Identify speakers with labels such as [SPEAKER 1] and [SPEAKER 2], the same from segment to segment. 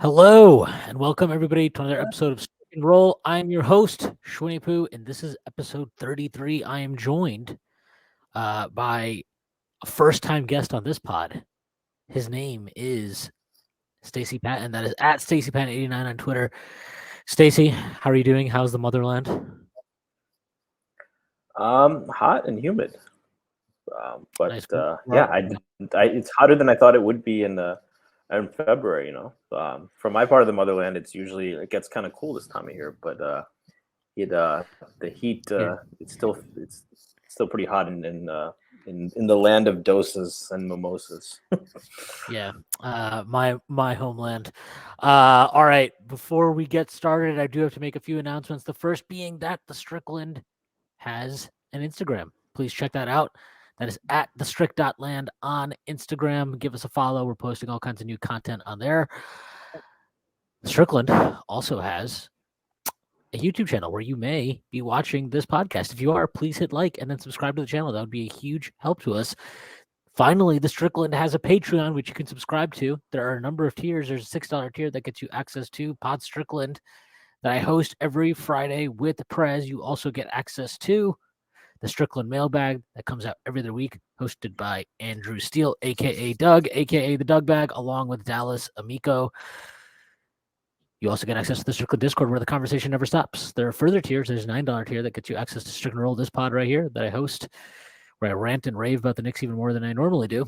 [SPEAKER 1] Hello and welcome everybody to another episode of Strick and Roll. I'm your host, Shwin, and this is episode 33. I am joined by a first-time guest on this pod. His name is Stacy Patton. That is at Stacy Patton 89 on Twitter. Stacy, how are you doing? How's the motherland?
[SPEAKER 2] Hot and humid.
[SPEAKER 1] Nice.
[SPEAKER 2] It's hotter than I thought it would be in February. From my part of the motherland, it gets kind of cool this time of year, but the heat it's still pretty hot in the land of doses and mimosas.
[SPEAKER 1] Yeah, my homeland. All right, before we get started, I do have to make a few announcements. The first being that the Strickland has an Instagram. Please check that out. That is at thestrick.land on Instagram. Give us a follow. We're posting all kinds of new content on there. Strickland also has a YouTube channel where you may be watching this podcast. If you are, please hit like and then subscribe to the channel. That would be a huge help to us. Finally, the Strickland has a Patreon, which you can subscribe to. There are a number of tiers. There's a $6 tier that gets you access to Pod Strickland that I host every Friday with Prez. You also get access to the Strickland mailbag that comes out every other week, hosted by Andrew Steele, a.k.a. Doug, a.k.a. the Doug Bag, along with Dallas Amico. You also get access to the Strickland Discord where the conversation never stops. There are further tiers. There's a $9 tier that gets you access to Strickland Roll, this pod right here that I host, where I rant and rave about the Knicks even more than I normally do.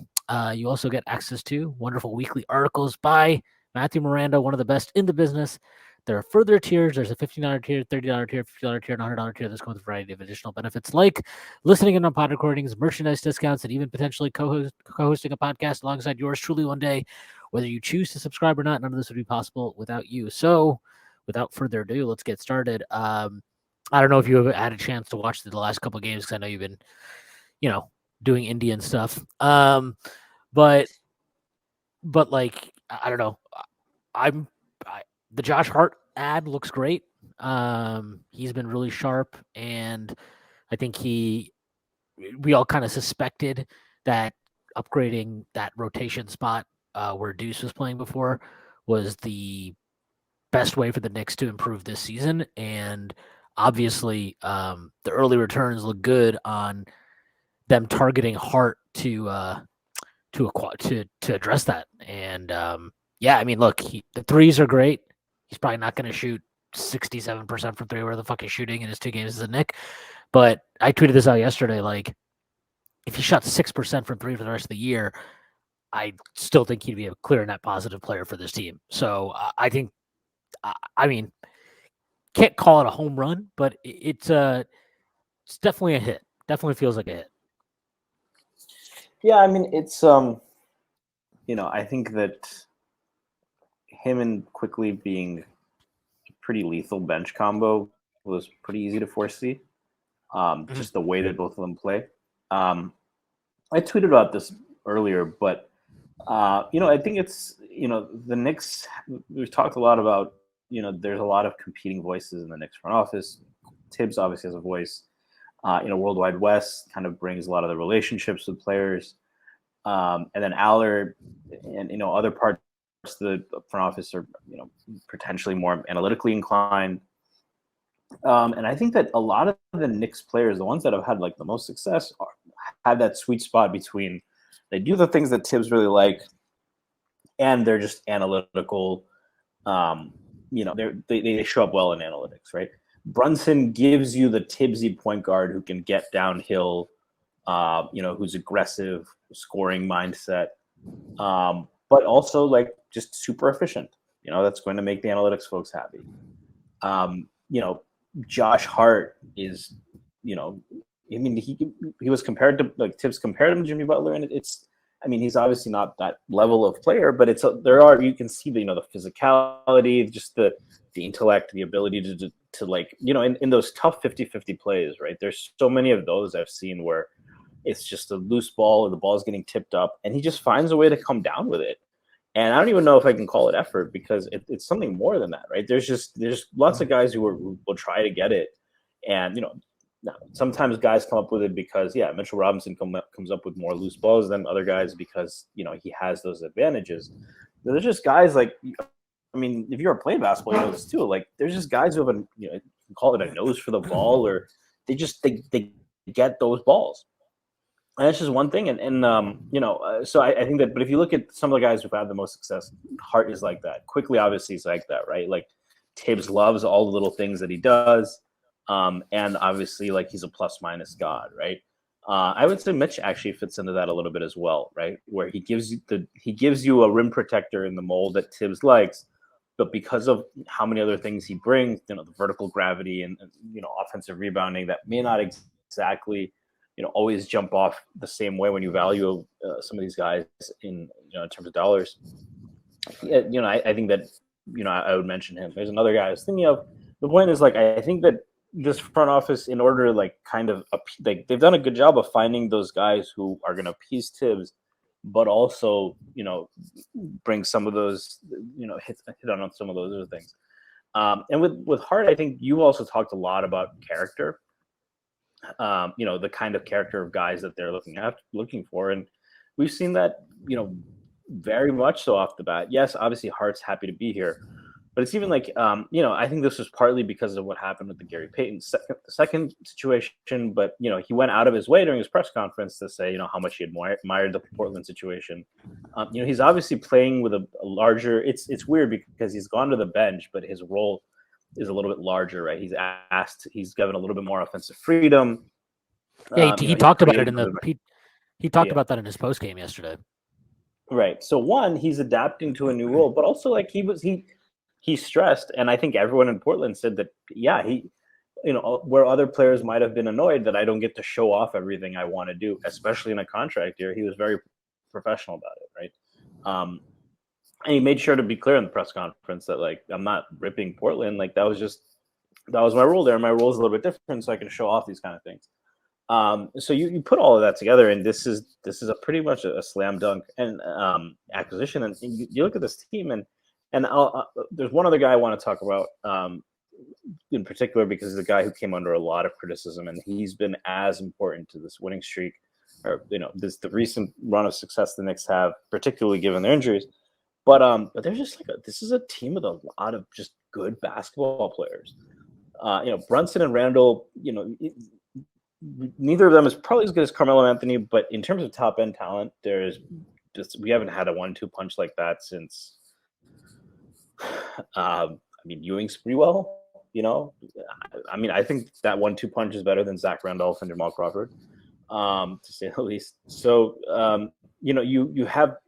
[SPEAKER 1] You also get access to wonderful weekly articles by Matthew Miranda, one of the best in the business. There are further tiers. There's a $15 tier, $30 tier, $50 tier, and $100 tier. That's come with a variety of additional benefits like listening in on pod recordings, merchandise discounts, and even potentially co-hosting a podcast alongside yours truly one day. Whether you choose to subscribe or not, none of this would be possible without you. So without further ado, let's get started. I don't know if you have had a chance to watch the last couple of games because I know you've been, doing Indian stuff. But like, I don't know. The Josh Hart ad looks great. He's been really sharp, and I think we all kind of suspected that upgrading that rotation spot where Deuce was playing before was the best way for the Knicks to improve this season. And obviously, the early returns look good on them targeting Hart to address that. And I mean, look, the threes are great. He's probably not going to shoot 67% from three, where the fuck he's shooting in his 2 games as a Knick. But I tweeted this out yesterday. Like, if he shot 6% from three for the rest of the year, I still think he'd be a clear net positive player for this team. So I think, I mean, can't call it a home run, but it's definitely a hit. Definitely feels like a hit.
[SPEAKER 2] Yeah, I mean, it's I think that him and Quickly being a pretty lethal bench combo was pretty easy to foresee. Just the way that both of them play. I tweeted about this earlier, but I think it's the Knicks. We've talked a lot about there's a lot of competing voices in the Knicks front office. Tibbs obviously has a voice. Worldwide West kind of brings a lot of the relationships with players. And then Aller and other parts of the front office are potentially more analytically inclined. And I think that a lot of the Knicks players, the ones that have had like the most success, have that sweet spot between they do the things that Tibbs really like, and they're just analytical. They show up well in analytics, right? Brunson gives you the Tibbsy point guard who can get downhill, who's aggressive, scoring mindset, but also like just super efficient. That's going to make the analytics folks happy. Josh Hart is, he was compared to like Tibbs compared him to Jimmy Butler, and he's obviously not that level of player, but you can see the physicality, just the intellect, the ability to like, in those tough 50-50 plays, right? There's so many of those I've seen where it's just a loose ball or the ball's getting tipped up and he just finds a way to come down with it. And I don't even know if I can call it effort because it's something more than that, right? There's lots of guys who will try to get it. And, sometimes guys come up with it because, Mitchell Robinson comes up with more loose balls than other guys because, he has those advantages. There's just guys like I mean, if you ever played basketball, you know this too. Like, there's just guys who have you can call it a nose for the ball, or they get those balls. And that's just one thing. So I think that, but if you look at some of the guys who've had the most success, Hart is like that. Quickly, obviously, he's like that, right? Like, Tibbs loves all the little things that he does. And obviously, like, he's a plus minus god, right? I would say Mitch actually fits into that a little bit as well, right? Where he gives you a rim protector in the mold that Tibbs likes, but because of how many other things he brings, the vertical gravity and offensive rebounding that may not exactly always jump off the same way when you value some of these guys in terms of dollars. Yeah, I think that I would mention him. There's another guy I was thinking of. The point is, like, I think that this front office, in order to, like, kind of they've done a good job of finding those guys who are going to appease Tibbs, but also bring some of those hit on some of those other things. And with Hart, I think you also talked a lot about character. The kind of character of guys that they're looking for, and we've seen that very much so off the bat. Yes, obviously Hart's happy to be here, but it's even like I think this was partly because of what happened with the Gary Payton second situation. But he went out of his way during his press conference to say how much he admired the Portland situation. He's obviously playing with a larger. It's weird because he's gone to the bench, but his role is a little bit larger, right? He's given a little bit more offensive freedom.
[SPEAKER 1] Yeah, he talked about it he talked about that in his post game yesterday.
[SPEAKER 2] Right. So one, he's adapting to a new role, but also, like, he stressed, and I think everyone in Portland said that, he, where other players might have been annoyed that I don't get to show off everything I want to do, especially in a contract year, he was very professional about it, right? And he made sure to be clear in the press conference that, like, I'm not ripping Portland. Like, that was my role there. My role is a little bit different, so I can show off these kind of things. So you put all of that together, and this is a pretty much a slam dunk and acquisition. And you look at this team, and there's one other guy I want to talk about in particular, because he's a guy who came under a lot of criticism, and he's been as important to this winning streak, or the recent run of success the Knicks have, particularly given their injuries. But they're just like this is a team with a lot of just good basketball players. Brunson and Randall, neither of them is probably as good as Carmelo Anthony, but in terms of top end talent, we haven't had a 1-2 punch like that since. Ewing's pretty well. I think that 1-2 punch is better than Zach Randolph and Jamal Crawford, to say the least. So you have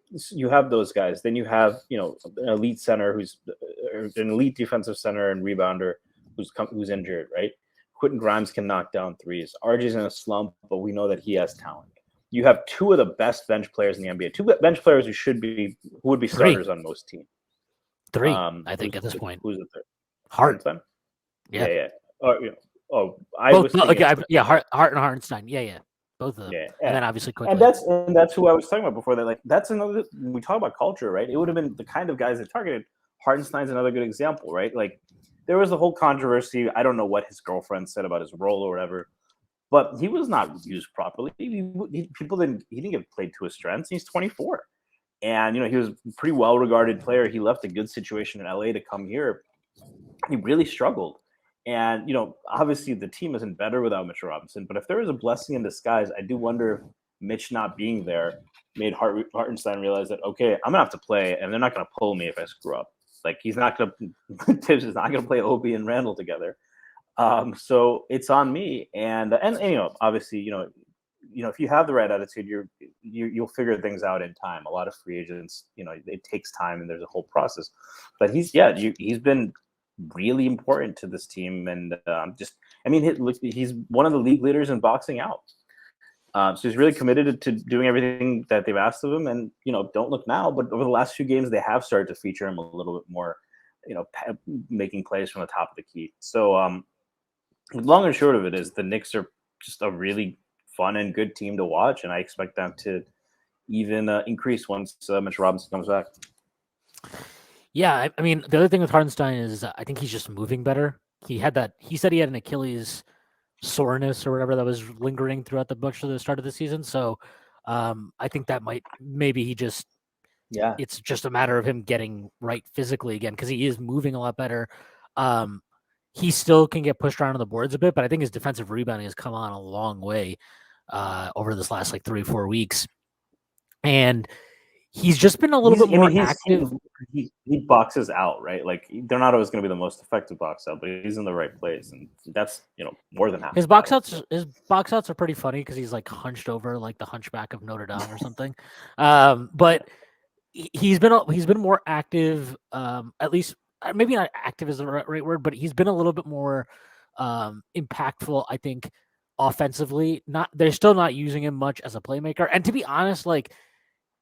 [SPEAKER 2] those guys. Then you have an elite center who's an elite defensive center and rebounder who's injured, right? Quentin Grimes can knock down threes. RJ's in a slump, but we know that he has talent. You have two of the best bench players in the NBA. Two bench players who would be starters on most teams.
[SPEAKER 1] Three, I think, at this point.
[SPEAKER 2] Who's the third?
[SPEAKER 1] Hart.
[SPEAKER 2] Yeah.
[SPEAKER 1] Hart and Hartenstein. Yeah. Both of them. Yeah. And then obviously quickly.
[SPEAKER 2] And that's who I was talking about before. That, like, that's another. When we talk about culture, right? It would have been the kind of guys that targeted. Hartenstein's another good example, right? Like, there was a whole controversy. I don't know what his girlfriend said about his role or whatever, but he was not used properly. He didn't get played to his strengths. He's 24, and he was a pretty well regarded player. He left a good situation in LA to come here. He really struggled, and obviously the team isn't better without Mitchell Robinson. But if there was a blessing in disguise, I do wonder if Mitch not being there made Hartenstein realize that, okay, I'm gonna have to play, and they're not gonna pull me if I screw up. Like, Tibbs is not going to play Obi and Randall together. So it's on me. And obviously, if you have the right attitude, you'll figure things out in time. A lot of free agents, it takes time and there's a whole process. But he's been really important to this team. And he's one of the league leaders in boxing out. So he's really committed to doing everything that they've asked of him. And, don't look now, but over the last few games, they have started to feature him a little bit more, making plays from the top of the key. So long and short of it is the Knicks are just a really fun and good team to watch. And I expect them to even increase once Mitchell Robinson comes back.
[SPEAKER 1] Yeah. The other thing with Hartenstein is I think he's just moving better. He said he had an Achilles soreness or whatever that was lingering throughout the start of the season. So I think that maybe he just
[SPEAKER 2] Yeah.
[SPEAKER 1] It's just a matter of him getting right physically again because he is moving a lot better. He still can get pushed around on the boards a bit, but I think his defensive rebounding has come on a long way over this last like 3-4 weeks. And he's just been a little bit more active.
[SPEAKER 2] He boxes out, right? Like they're not always going to be the most effective box out, but he's in the right place, and that's more than half.
[SPEAKER 1] His box outs are pretty funny because he's like hunched over like the Hunchback of Notre Dame or something. But he's been more active. At least maybe not active is the right word, but he's been a little bit more impactful. I think offensively. They're still not using him much as a playmaker. And to be honest, like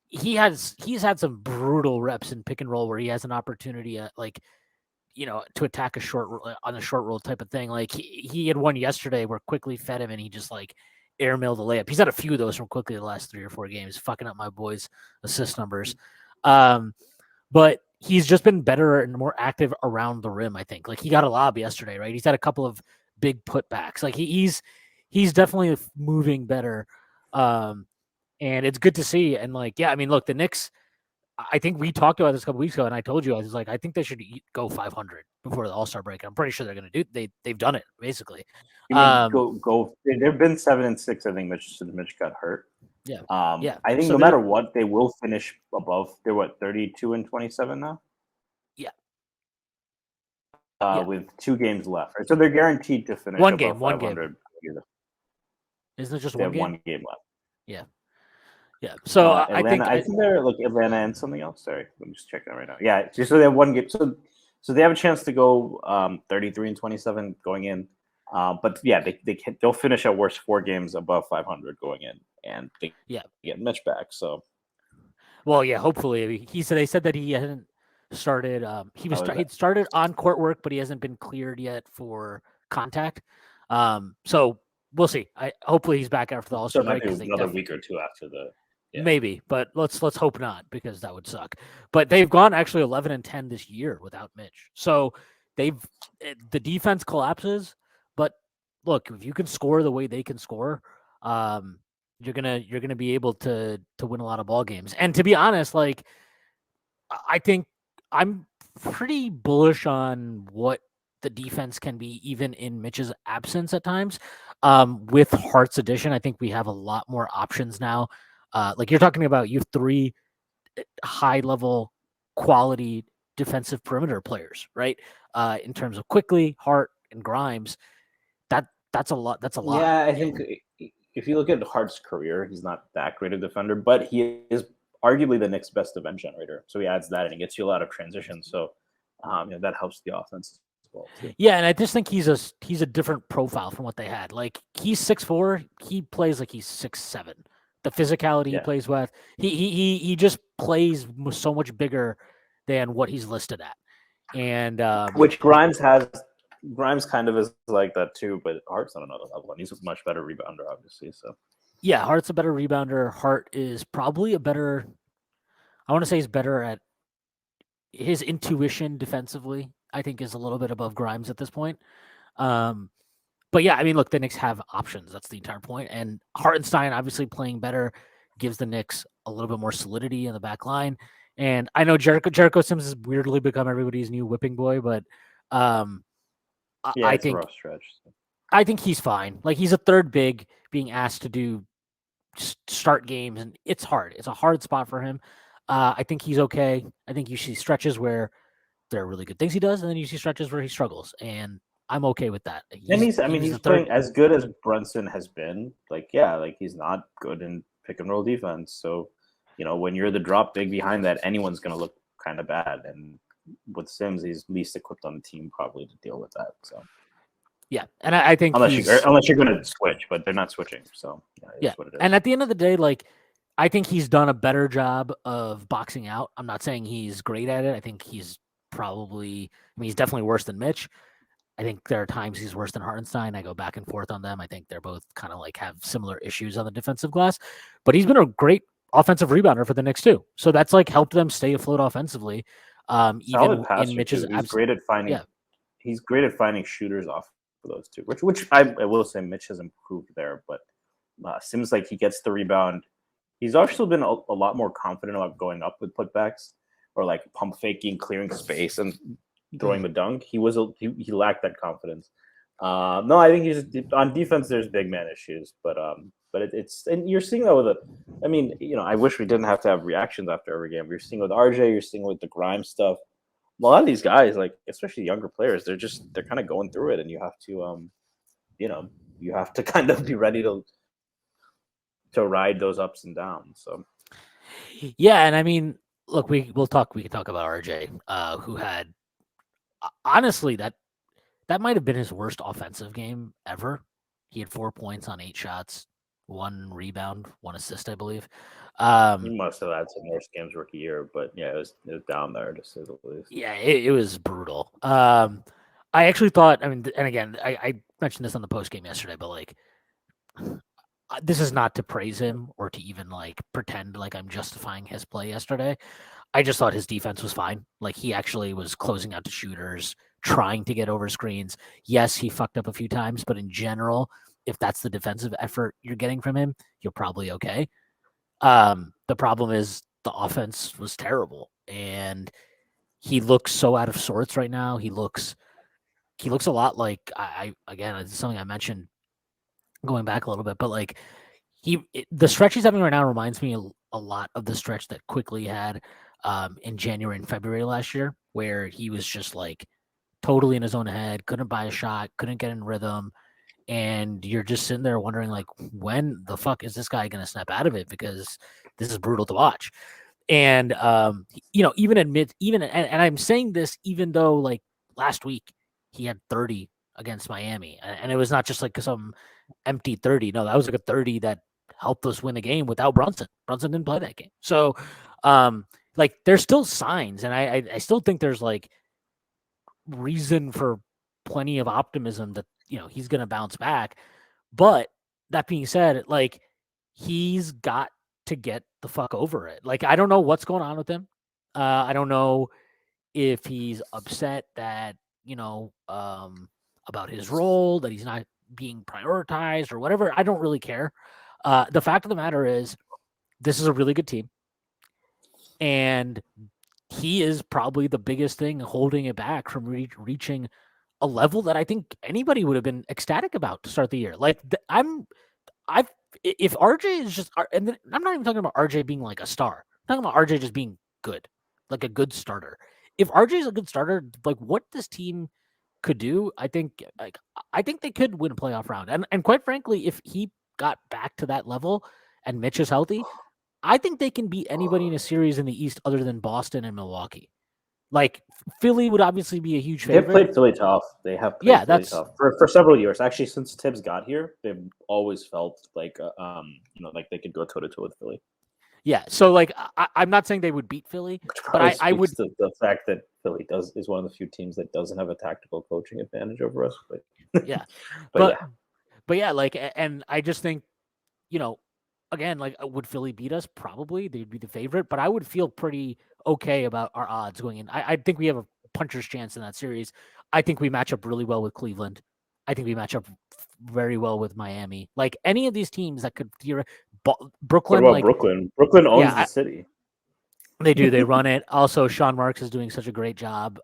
[SPEAKER 1] he's had some brutal reps in pick and roll where he has an opportunity at to attack on a short roll type of thing. Like he had one yesterday where Quickly fed him and he just like airmailed the layup. He's had a few of those from Quickly the last 3 or 4 games, fucking up my boys' assist numbers. But he's just been better and more active around the rim, I think. Like he got a lob yesterday, right? He's had a couple of big putbacks. Like he's definitely moving better. And it's good to see. And like, yeah, I mean, look, the Knicks, I think we talked about this a couple weeks ago, and I told you, I was like, I think they should go 500 before the All-Star break. I'm pretty sure they're going to do. They've done it basically.
[SPEAKER 2] You mean go? They've been 7-6. I think Mitch got hurt.
[SPEAKER 1] Yeah.
[SPEAKER 2] Yeah. I think no matter what, they will finish above. They're 32-27 now.
[SPEAKER 1] Yeah.
[SPEAKER 2] With 2 games left, right? So they're guaranteed to finish
[SPEAKER 1] one
[SPEAKER 2] above
[SPEAKER 1] game.
[SPEAKER 2] 500.
[SPEAKER 1] Isn't it just
[SPEAKER 2] they
[SPEAKER 1] one
[SPEAKER 2] have
[SPEAKER 1] game?
[SPEAKER 2] 1 game left.
[SPEAKER 1] Yeah. Yeah. So
[SPEAKER 2] Atlanta, I think they're Atlanta and something else. Sorry, let me just check that right now. Yeah, so they have 1 game. So they have a chance to go 33-27 going in. But yeah, they'll finish at worst 4 games above 500 going in, and they get Mitch back. So,
[SPEAKER 1] well, yeah, hopefully they said that he hasn't started. He'd started on court work, but he hasn't been cleared yet for contact. So we'll see. Hopefully he's back after the All-Star break.
[SPEAKER 2] Another week or 2 after the.
[SPEAKER 1] Yeah. Maybe, but let's hope not because that would suck. But they've gone actually 11-10 this year without Mitch. So the defense collapses, but look, if you can score the way they can score, you're gonna be able to win a lot of ball games. And to be honest, like I think I'm pretty bullish on what the defense can be even in Mitch's absence at times. With Hart's addition, I think we have a lot more options now. Like you're talking about, you have 3 high-level quality defensive perimeter players, right? In terms of Quickly, Hart, and Grimes, that's a lot. That's a lot.
[SPEAKER 2] Yeah, I think if you look at Hart's career, he's not that great a defender, but he is arguably the Knicks' best event generator. So he adds that, and he gets you a lot of transition. So that helps the offense as well too.
[SPEAKER 1] Yeah, and I just think he's a different profile from what they had. Like he's 6'4", he plays like he's 6'7". The physicality he plays with, he just plays so much bigger than what he's listed at, and
[SPEAKER 2] which Grimes kind of is like that too, but Hart's on another level, and he's a much better rebounder, obviously. So
[SPEAKER 1] yeah, Hart's a better rebounder. Hart is probably a better. I want to say he's better at his intuition defensively. I think is a little bit above Grimes at this point. But yeah, I mean, look, the Knicks have options. That's the entire point. And Hartenstein obviously playing better gives the Knicks a little bit more solidity in the back line. And I know Jericho Sims has weirdly become everybody's new whipping boy, but I think
[SPEAKER 2] a rough stretch.
[SPEAKER 1] I think he's fine. Like he's a third big being asked to start games, and it's hard. It's a hard spot for him. I think he's okay. I think you see stretches where there are really good things he does, and then you see stretches where he struggles. And I'm okay with that.
[SPEAKER 2] He's playing as good as Brunson has been. Like he's not good in pick and roll defense. So, when you're the drop big behind that, anyone's going to look kind of bad. And with Sims, he's least equipped on the team probably to deal with that. So,
[SPEAKER 1] yeah, and I think
[SPEAKER 2] unless you're going to switch, but they're not switching. So,
[SPEAKER 1] yeah.
[SPEAKER 2] What it is.
[SPEAKER 1] And at the end of the day, like I think he's done a better job of boxing out. I'm not saying he's great at it. I think he's he's definitely worse than Mitch. I think there are times he's worse than Hartenstein. I go back and forth on them. I think they're both kind of like have similar issues on the defensive glass, but he's been a great offensive rebounder for the Knicks too. So that's like helped them stay afloat offensively. Even in Mitch's absence.
[SPEAKER 2] He's great at finding shooters off of those two, which I will say Mitch has improved there, but seems like he gets the rebound, He's also been a lot more confident about going up with putbacks or like pump faking, clearing space, and throwing the dunk. He lacked that confidence. No, I think he's on defense. There's big man issues, but it's and you're seeing that with a. I mean, I wish we didn't have to have reactions after every game. You're seeing with RJ. You're seeing with the Grimes stuff. A lot of these guys, like especially younger players, they're kind of going through it, and you have to you have to kind of be ready to ride those ups and downs. So
[SPEAKER 1] yeah, and I mean, look, we can talk about RJ, who had honestly that might have been his worst offensive game ever. He had 4 points on 8 shots, 1 rebound, 1 assist, I believe.
[SPEAKER 2] He must have had some worse games rookie year, but yeah, it was down there to say the least.
[SPEAKER 1] Yeah, it was brutal. I actually thought, I mean, and again, I mentioned this on the post game yesterday, but like, this is not to praise him or to even like pretend like I'm justifying his play yesterday. I just thought his defense was fine. Like he actually was closing out to shooters, trying to get over screens. Yes, he fucked up a few times, but in general, if that's the defensive effort you're getting from him, you're probably okay. The problem is the offense was terrible, and he looks so out of sorts right now. He looks a lot like I again, it's something I mentioned going back a little bit, but like the stretch he's having right now reminds me a lot of the stretch that Quickly had in January and February last year, where he was just like totally in his own head, couldn't buy a shot, couldn't get in rhythm, and you're just sitting there wondering like, when the fuck is this guy going to snap out of it, because this is brutal to watch. And even and I'm saying this even though like last week he had 30 against Miami, and it was not just like some empty 30. No, that was like a 30 that helped us win the game without Brunson. Brunson didn't play that game. So like there's still signs, and I still think there's like reason for plenty of optimism that he's going to bounce back. But that being said, like he's got to get the fuck over it. Like I don't know what's going on with him. I don't know if he's upset that about his role, that he's not being prioritized or whatever. I don't really care. The fact of the matter is, this is a really good team, and he is probably the biggest thing holding it back from reaching a level that I think anybody would have been ecstatic about to start the year. Like if RJ is just, and then I'm not even talking about RJ being like a star. I'm talking about RJ just being good, like a good starter. If RJ is a good starter, like what this team could do, I think they could win a playoff round. And quite frankly, if he got back to that level and Mitch is healthy, I think they can beat anybody in a series in the East other than Boston and Milwaukee. Like Philly would obviously be a huge favorite.
[SPEAKER 2] They've played Philly tough. They have played Philly tough for several years. Actually, since Tibbs got here, they've always felt like like they could go toe to toe with Philly.
[SPEAKER 1] Yeah, so like I'm not saying they would beat Philly, but I would.
[SPEAKER 2] The fact that Philly is one of the few teams that doesn't have a tactical coaching advantage over us. But
[SPEAKER 1] yeah,
[SPEAKER 2] but
[SPEAKER 1] yeah, like, and I just think, again, like, would Philly beat us? Probably, they'd be the favorite, but I would feel pretty okay about our odds going in. I think we have a puncher's chance in that series. I think we match up really well with Cleveland. I think we match up very well with Miami. Like any of these teams that could Brooklyn.
[SPEAKER 2] What about Brooklyn? Brooklyn owns the city.
[SPEAKER 1] They do. They run it. Also, Sean Marks is doing such a great job.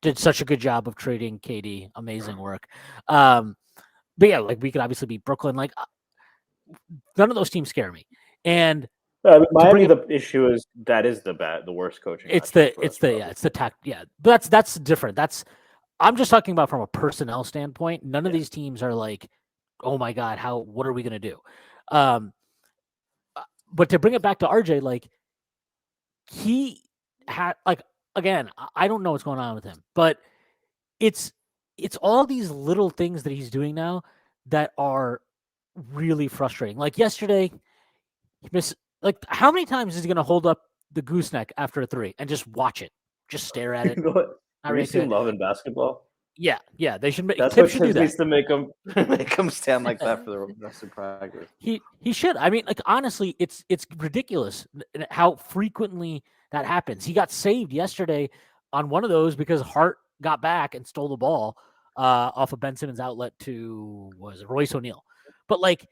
[SPEAKER 1] Did such a good job of trading KD. Amazing work. But yeah, like we could obviously beat Brooklyn. Like none of those teams scare me. And
[SPEAKER 2] Miami, the issue is that is the worst coaching.
[SPEAKER 1] It's the tact. Yeah, but that's different. I'm just talking about from a personnel standpoint. None of these teams are like, oh my god, what are we gonna do? But to bring it back to RJ, like he had like again, I don't know what's going on with him, but it's all these little things that he's doing now that are really frustrating. Like yesterday, he missed. Like how many times is he going to hold up the gooseneck after a 3 and just watch it, just stare at it?
[SPEAKER 2] Have you seen Love in Basketball?
[SPEAKER 1] Yeah, they should.
[SPEAKER 2] That's
[SPEAKER 1] Tip
[SPEAKER 2] what
[SPEAKER 1] should do that.
[SPEAKER 2] Needs to make him stand like that for the rest of practice.
[SPEAKER 1] He should. I mean, like honestly, it's ridiculous how frequently that happens. He got saved yesterday on one of those because Hart got back and stole the ball off of Ben Simmons' outlet to Royce O'Neal. But like,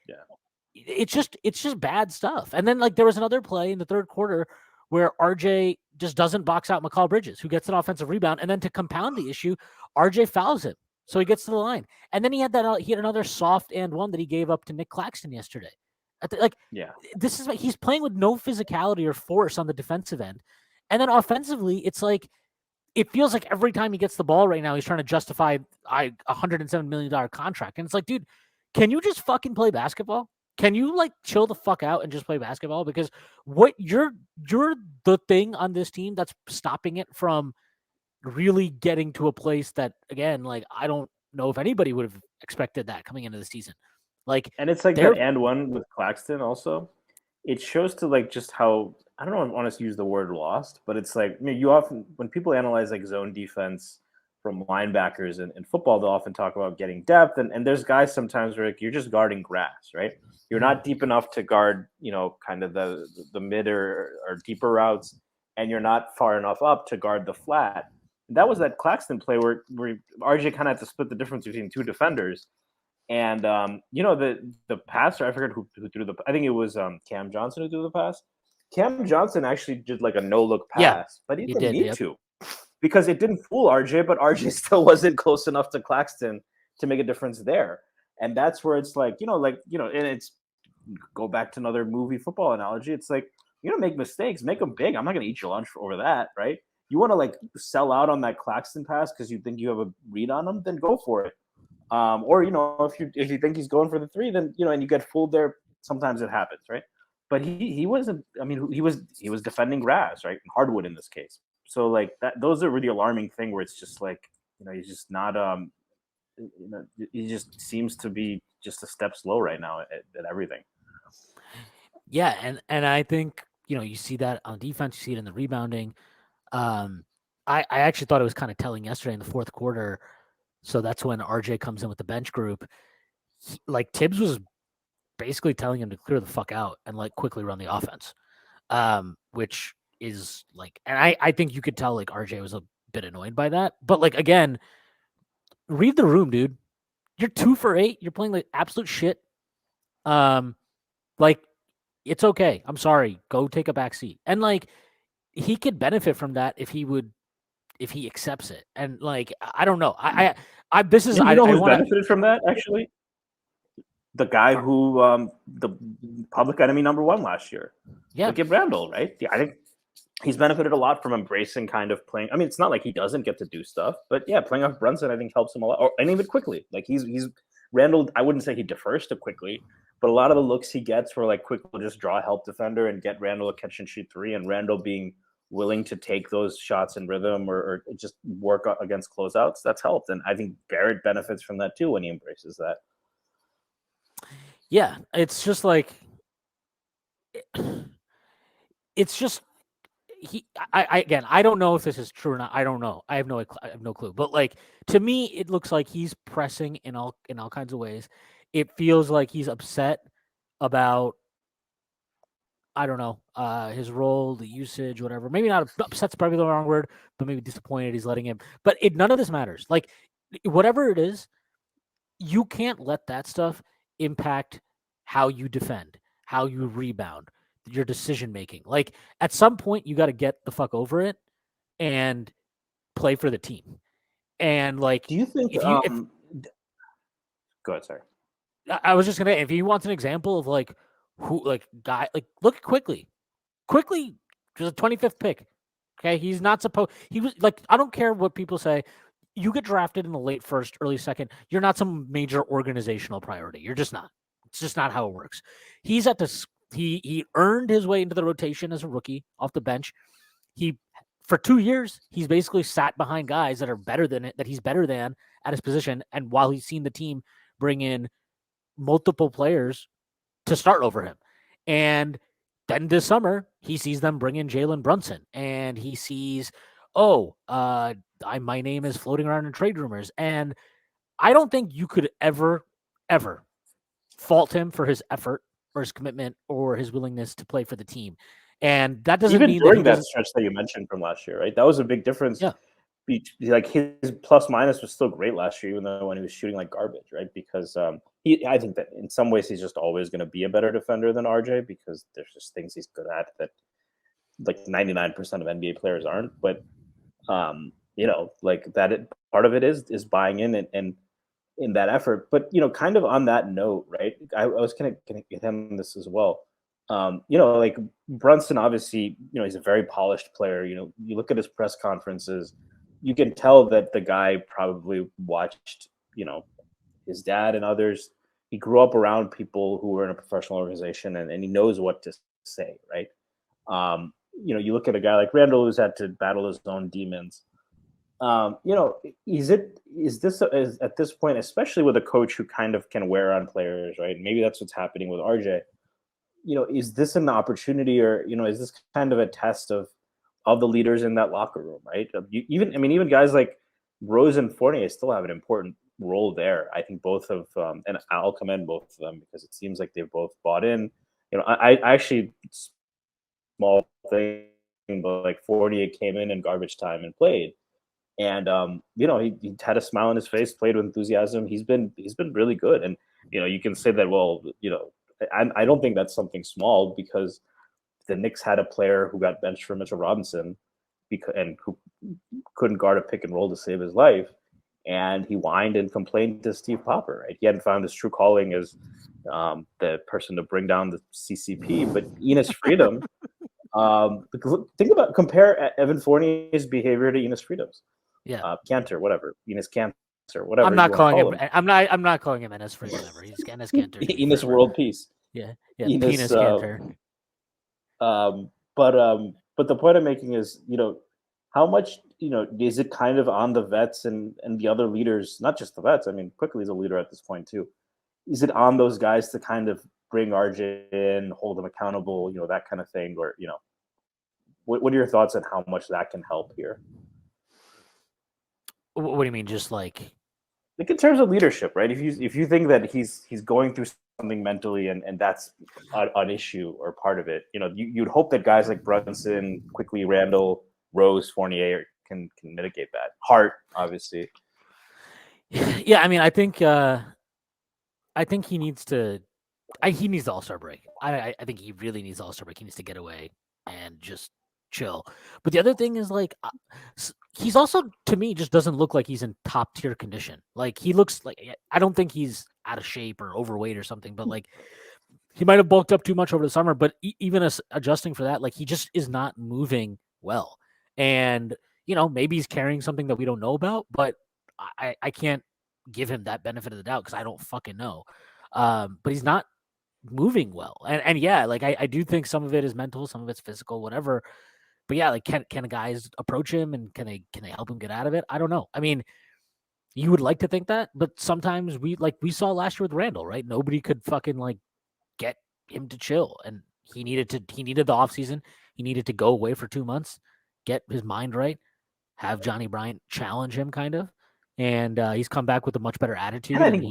[SPEAKER 1] it's just bad stuff. And then like there was another play in the third quarter where RJ just doesn't box out McCall Bridges, who gets an offensive rebound, and then to compound the issue, RJ fouls him, so he gets to the line. And then he had another soft and one that he gave up to Nick Claxton yesterday.
[SPEAKER 2] Yeah.
[SPEAKER 1] This is he's playing with no physicality or force on the defensive end, and then offensively, it's like it feels like every time he gets the ball right now, he's trying to justify a $107 million contract, and it's like, dude, can you just fucking play basketball? Can you like chill the fuck out and just play basketball? Because what you're the thing on this team that's stopping it from really getting to a place that, again, like I don't know if anybody would have expected that coming into the season. Like,
[SPEAKER 2] and it's like that and one with Claxton also. It shows to like just how, I don't know if I want to use the word lost, but it's like, you often, when people analyze like zone defense from linebackers in football, they'll often talk about getting depth. And there's guys sometimes where like, you're just guarding grass, right? You're not deep enough to guard, kind of the mid or deeper routes, and you're not far enough up to guard the flat. That was that Claxton play where RJ kind of had to split the difference between two defenders. And the passer, I forget who threw I think it was Cam Johnson who threw the pass. Cam Johnson actually did like a no-look pass, but he didn't need to, because it didn't fool RJ, but RJ still wasn't close enough to Claxton to make a difference there. And that's where it's like, and it's, go back to another movie football analogy. It's like, make mistakes, make them big. I'm not going to eat your lunch over that, right? You want to like sell out on that Claxton pass because you think you have a read on him, then go for it. Or if you think he's going for the three, then and you get fooled there. Sometimes it happens, right? But he wasn't. I mean, he was defending grass, right? Hardwood in this case. So like that, those are really alarming thing where it's just like he's just not. He just seems to be just a step slow right now at everything.
[SPEAKER 1] Yeah, and I think you see that on defense, you see it in the rebounding. I actually thought it was kind of telling yesterday in the fourth quarter. So that's when RJ comes in with the bench group. Like Tibbs was basically telling him to clear the fuck out and like quickly run the offense, which is like, and I think you could tell like RJ was a bit annoyed by that. But like again, read the room, dude. You're 2 for 8. You're playing like absolute shit. Like it's okay. I'm sorry. Go take a back seat. And like he could benefit from that if he accepts it. And like I don't know. This is
[SPEAKER 2] who's benefited from that actually? The guy who the public enemy number 1 last year.
[SPEAKER 1] Yeah.
[SPEAKER 2] Look at Randall, right? Yeah, I think he's benefited a lot from embracing kind of playing. I mean, it's not like he doesn't get to do stuff, but yeah, playing off Brunson I think helps him a lot. And even quickly. Like he's Randall, I wouldn't say he defers to quickly, but a lot of the looks he gets were like quick will just draw a help defender and get Randall a catch and shoot 3, and Randall being willing to take those shots in rhythm or just work against closeouts, that's helped. And I think Barrett benefits from that too when he embraces that.
[SPEAKER 1] Yeah, it's just like it's just I don't know if this is true or not. I don't know. I have no clue. But like to me, it looks like he's pressing in all kinds of ways. It feels like he's upset about, I don't know, his role, the usage, whatever. Maybe not upset's probably the wrong word, but maybe disappointed he's letting him. But none of this matters. Like whatever it is, you can't let that stuff impact how you defend, how you rebound, your decision making. Like at some point, you got to get the fuck over it and play for the team. And like,
[SPEAKER 2] do you think? Go ahead, sorry.
[SPEAKER 1] I was just gonna. If he wants an example of like who, like guy, like look quickly was a 25th pick. Okay, he's not supposed. He was like, I don't care what people say. You get drafted in the late first, early second. You're not some major organizational priority. You're just not. It's just not how it works. He's at this. He earned his way into the rotation as a rookie off the bench. For 2 years, he's basically sat behind guys that are better than it, that he's better than at his position. And while he's seen the team bring in multiple players to start over him, and then this summer he sees them bring in Jalen Brunson, and he sees, my name is floating around in trade rumors, and I don't think you could ever fault him for his effort or his commitment or his willingness to play for the team. And that doesn't
[SPEAKER 2] even
[SPEAKER 1] mean
[SPEAKER 2] during
[SPEAKER 1] that
[SPEAKER 2] stretch that you mentioned from last year, right? That was a big difference.
[SPEAKER 1] Yeah.
[SPEAKER 2] like his plus minus was still great last year, even though when he was shooting like garbage, right? Because I think that in some ways he's just always going to be a better defender than RJ because there's just things he's good at that like 99% of NBA players aren't. But like part of it is buying in and in that effort. But kind of on that note, right? I was gonna get him this as well. Like Brunson, obviously, he's a very polished player. You look at his press conferences, you can tell that the guy probably watched, his dad and others. He grew up around people who were in a professional organization and he knows what to say, right? You look at a guy like Randall who's had to battle his own demons. Is this at this point, especially with a coach who kind of can wear on players, right? Maybe that's what's happening with RJ. Is this an opportunity, or is this kind of a test of the leaders in that locker room, right? Even guys like Rose and Fournier still have an important role there. I think both of and I'll commend both of them because it seems like they've both bought in. I actually small thing, but like Fournier came in garbage time and played. And he had a smile on his face, played with enthusiasm. He's been really good. And you can say that, well, I don't think that's something small because the Knicks had a player who got benched for Mitchell Robinson and who couldn't guard a pick and roll to save his life. And he whined and complained to Steve Popper, right? He hadn't found his true calling as the person to bring down the CCP, but Enes Freedom. Compare Evan Fournier's behavior to Enes Freedom's.
[SPEAKER 1] Yeah,
[SPEAKER 2] Cantor, whatever. Enes Cantor, whatever.
[SPEAKER 1] I'm not calling him. I'm not calling him Enes Freedom ever. He's Enes Cantor.
[SPEAKER 2] Enes World Peace.
[SPEAKER 1] Yeah,
[SPEAKER 2] Enes,
[SPEAKER 1] penis Cantor.
[SPEAKER 2] But the point I'm making is, how much, is it kind of on the vets and the other leaders, not just the vets. I mean, Quickly is a leader at this point too. Is it on those guys to kind of bring RJ in, hold them accountable, that kind of thing, or what are your thoughts on how much that can help here?
[SPEAKER 1] What do you mean? Just like
[SPEAKER 2] in terms of leadership, right? If you think that he's going through something mentally and that's an issue or part of it, you'd hope that guys like Brunson, Quickly, Randall, Rose, Fournier can mitigate that. Hart, obviously.
[SPEAKER 1] Yeah, I mean, I think he needs to. He needs the All-Star break. I think he really needs the All-Star break. He needs to get away and just chill. But the other thing is, like, he's also, to me, just doesn't look like he's in top tier condition. Like, he looks like, I don't think he's out of shape or overweight or something, but like, he might have bulked up too much over the summer. But even adjusting for that, like, he just is not moving well. And maybe he's carrying something that we don't know about, but I can't give him that benefit of the doubt because I don't fucking know. But he's not moving well. And yeah, like I do think some of it is mental, some of it's physical, whatever. But yeah, like can guys approach him and can they help him get out of it? I don't know. I mean, you would like to think that, but sometimes we saw last year with Randall, right? Nobody could fucking like get him to chill. And he needed the offseason. He needed to go away for 2 months, get his mind right, have Johnny Bryant challenge him kind of. And he's come back with a much better attitude.
[SPEAKER 2] And I think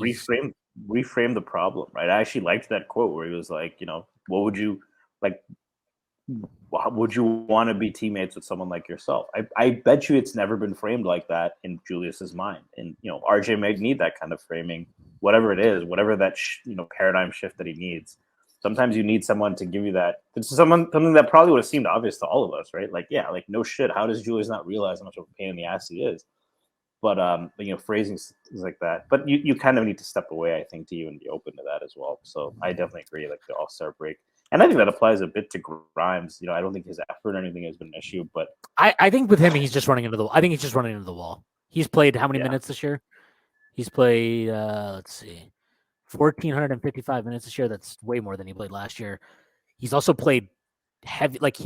[SPEAKER 2] reframe the problem, right? I actually liked that quote where he was like, what would you like? Would you want to be teammates with someone like yourself? I bet you it's never been framed like that in Julius's mind. And RJ may need that kind of framing, whatever it is, whatever that paradigm shift that he needs. Sometimes you need someone to give you that. It's something that probably would have seemed obvious to all of us, right? Like, yeah, like no shit. How does Julius not realize how much of a pain in the ass he is? But phrasing things like that. But you kind of need to step away, I think, to even be open to that as well. So I definitely agree. Like the All-Star break. And I think that applies a bit to Grimes. I don't think his effort or anything has been an issue, but
[SPEAKER 1] I think with him, he's just running into the. I think he's just running into the wall. He's played how many minutes this year? He's played. Let's see, 1,455 minutes this year. That's way more than he played last year. He's also played heavy, like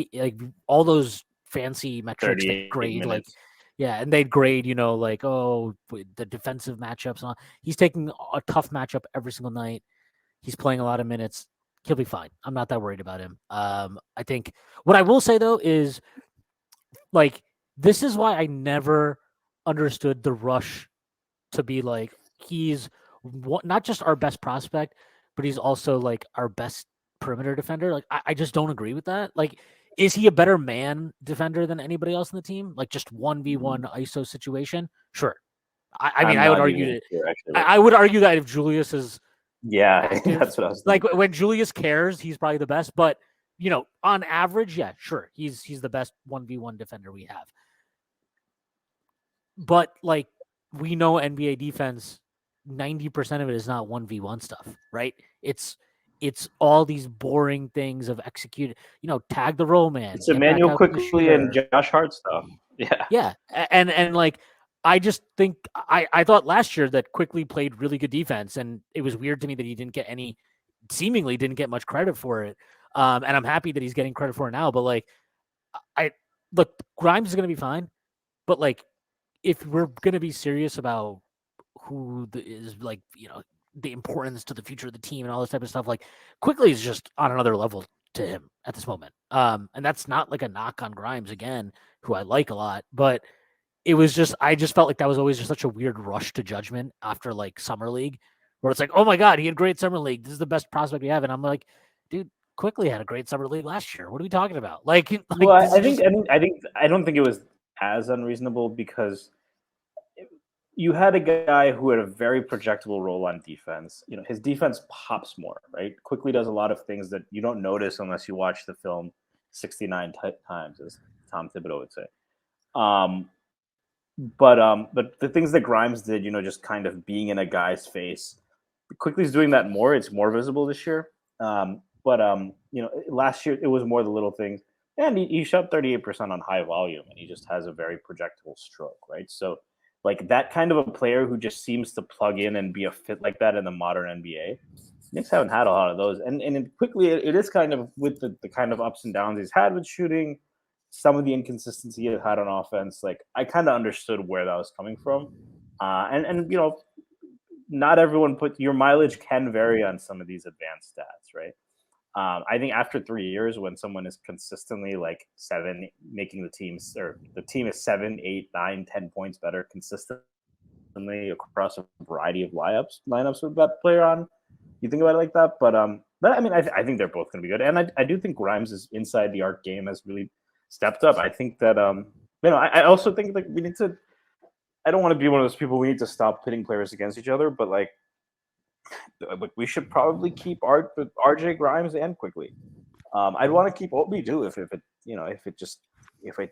[SPEAKER 1] all those fancy metrics that grade, minutes. And they'd grade, like the defensive matchups. And all. He's taking a tough matchup every single night. He's playing a lot of minutes. He'll be fine. I'm not that worried about him. I think what I will say though is like, this is why I never understood the rush to be like, he's not just our best prospect, but he's also like our best perimeter defender. Like, I just don't agree with that. Like, Is he a better man defender than anybody else in the team? Like just 1v1 ISO situation? Sure. I mean,
[SPEAKER 2] I'm
[SPEAKER 1] I would
[SPEAKER 2] not
[SPEAKER 1] argue
[SPEAKER 2] even
[SPEAKER 1] that
[SPEAKER 2] sure actually.
[SPEAKER 1] I would argue that if Julius is
[SPEAKER 2] Yeah,
[SPEAKER 1] active,
[SPEAKER 2] that's what I was
[SPEAKER 1] like
[SPEAKER 2] thinking.
[SPEAKER 1] when Julius cares, he's probably the best. But on average, yeah, sure, he's the best 1v1 defender we have. But like we know NBA defense, 90% of it is not 1v1 stuff, right? It's all these boring things of execute, tag the roll man,
[SPEAKER 2] It's
[SPEAKER 1] get back
[SPEAKER 2] Emmanuel
[SPEAKER 1] out to the
[SPEAKER 2] Quickly and
[SPEAKER 1] shooter.
[SPEAKER 2] Josh Hart stuff. Yeah.
[SPEAKER 1] Yeah. And like I just think I thought last year that Quickly played really good defense, and it was weird to me that he seemingly didn't get much credit for it. And I'm happy that he's getting credit for it now. But like I look, Grimes is gonna be fine, but like if we're gonna be serious about who is like the importance to the future of the team and all this type of stuff, like Quickly is just on another level to him at this moment. And that's not like a knock on Grimes again, who I like a lot, but I just felt like that was always just such a weird rush to judgment after like summer league, where it's like, oh my god, he had great summer league. This is the best prospect we have, and I'm like, dude, Quickly had a great summer league last year. What are we talking about? Like
[SPEAKER 2] Well,
[SPEAKER 1] this
[SPEAKER 2] I
[SPEAKER 1] is
[SPEAKER 2] think
[SPEAKER 1] just
[SPEAKER 2] I don't think it was as unreasonable because you had a guy who had a very projectable role on defense. His defense pops more, right? Quickly does a lot of things that you don't notice unless you watch the film 69 times, as Tom Thibodeau would say. But the things that Grimes did, just kind of being in a guy's face, Quickly's doing that more. It's more visible this year. Last year it was more the little things, and he shot 38% on high volume, and he just has a very projectable stroke, right? So, like that kind of a player who just seems to plug in and be a fit like that in the modern NBA. Knicks haven't had a lot of those, and Quickly it is kind of with the kind of ups and downs he's had with shooting, some of the inconsistency he had on offense. Like I kind of understood where that was coming from, and not everyone your mileage can vary on some of these advanced stats, right? I think after 3 years, when someone is consistently like making the teams, or the team is 7, 8, 9, 10 points better consistently across a variety of lineups with that player on, you think about it like that. But I mean, I think they're both going to be good, and I do think Grimes' inside the arc game has really stepped up. I think that I also think that we need to. I don't want to be one of those people. We need to stop pitting players against each other, but like we should probably keep RJ Grimes and Quickly. I'd want to keep Obi too if it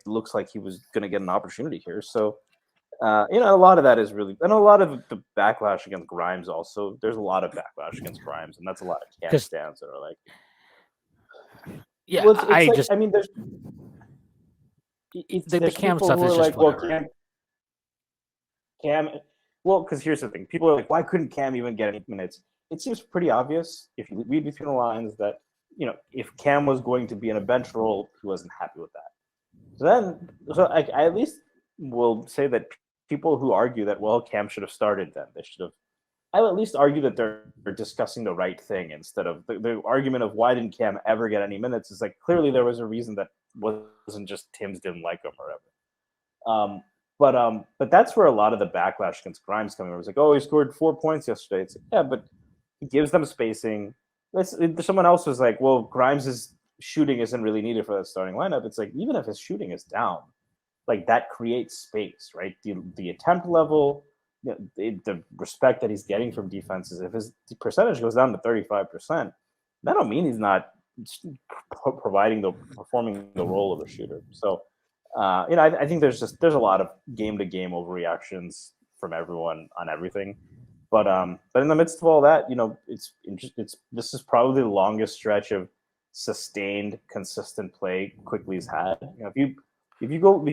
[SPEAKER 2] looks like he was going to get an opportunity here. So a lot of that is really, and a lot of the backlash against Grimes also. There's a lot of backlash against Grimes, and that's a lot of Cam stands that are like,
[SPEAKER 1] yeah.
[SPEAKER 2] well, I mean, there's
[SPEAKER 1] the Cam
[SPEAKER 2] people
[SPEAKER 1] stuff
[SPEAKER 2] who
[SPEAKER 1] is
[SPEAKER 2] are
[SPEAKER 1] just
[SPEAKER 2] like, well,
[SPEAKER 1] whatever.
[SPEAKER 2] Cam. Well, because here's the thing: people are like, why couldn't Cam even get any minutes? It seems pretty obvious if you read between the lines that if Cam was going to be in a bench role, he wasn't happy with that. So I at least will say that people who argue that Cam should have started, then they should have. I'll at least argue that they're discussing the right thing instead of the argument of why didn't Cam ever get any minutes. Is like clearly there was a reason that wasn't just Tim's didn't like him or whatever. But that's where a lot of the backlash against Grimes coming over. It's like, oh, he scored 4 points yesterday. It's like, yeah, but he gives them spacing. Someone else was like, well, Grimes' shooting isn't really needed for that starting lineup. It's like, even if his shooting is down, like that creates space, right? The attempt level, the respect that he's getting from defenses. If his percentage goes down to 35%, that don't mean he's not performing the role of a shooter. So, I think there's a lot of game to game overreactions from everyone on everything. But in the midst of all that, this is probably the longest stretch of sustained, consistent play Quickly's had. If you go,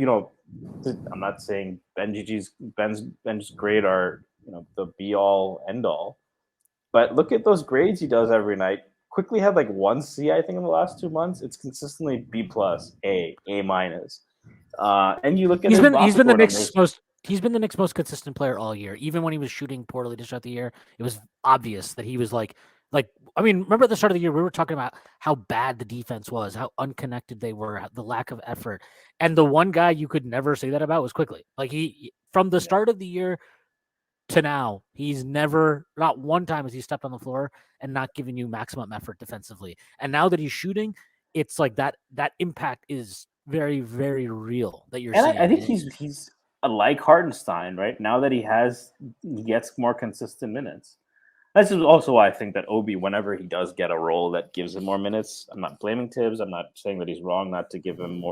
[SPEAKER 2] I'm not saying Ben's grade are the be all end all, but look at those grades he does every night. Quickly had like 1 C, I think, in the last 2 months. It's consistently B plus, A minus. And you look at
[SPEAKER 1] he's been the Knicks' most consistent player all year. Even when he was shooting poorly to start the year, it was obvious that he was like I mean, remember at the start of the year we were talking about how bad the defense was, how unconnected they were, the lack of effort, and the one guy you could never say that about was Quickly. Like he from the start of the year to now, he's never, not one time has he stepped on the floor and not given you maximum effort defensively. And now that he's shooting, it's like that impact is very, very real that you're
[SPEAKER 2] And
[SPEAKER 1] seeing.
[SPEAKER 2] I think he's like Hartenstein, right? Now that he gets more consistent minutes. This is also why I think that Obi, whenever he does get a role that gives him more minutes, I'm not blaming Tibbs. I'm not saying that he's wrong not to give him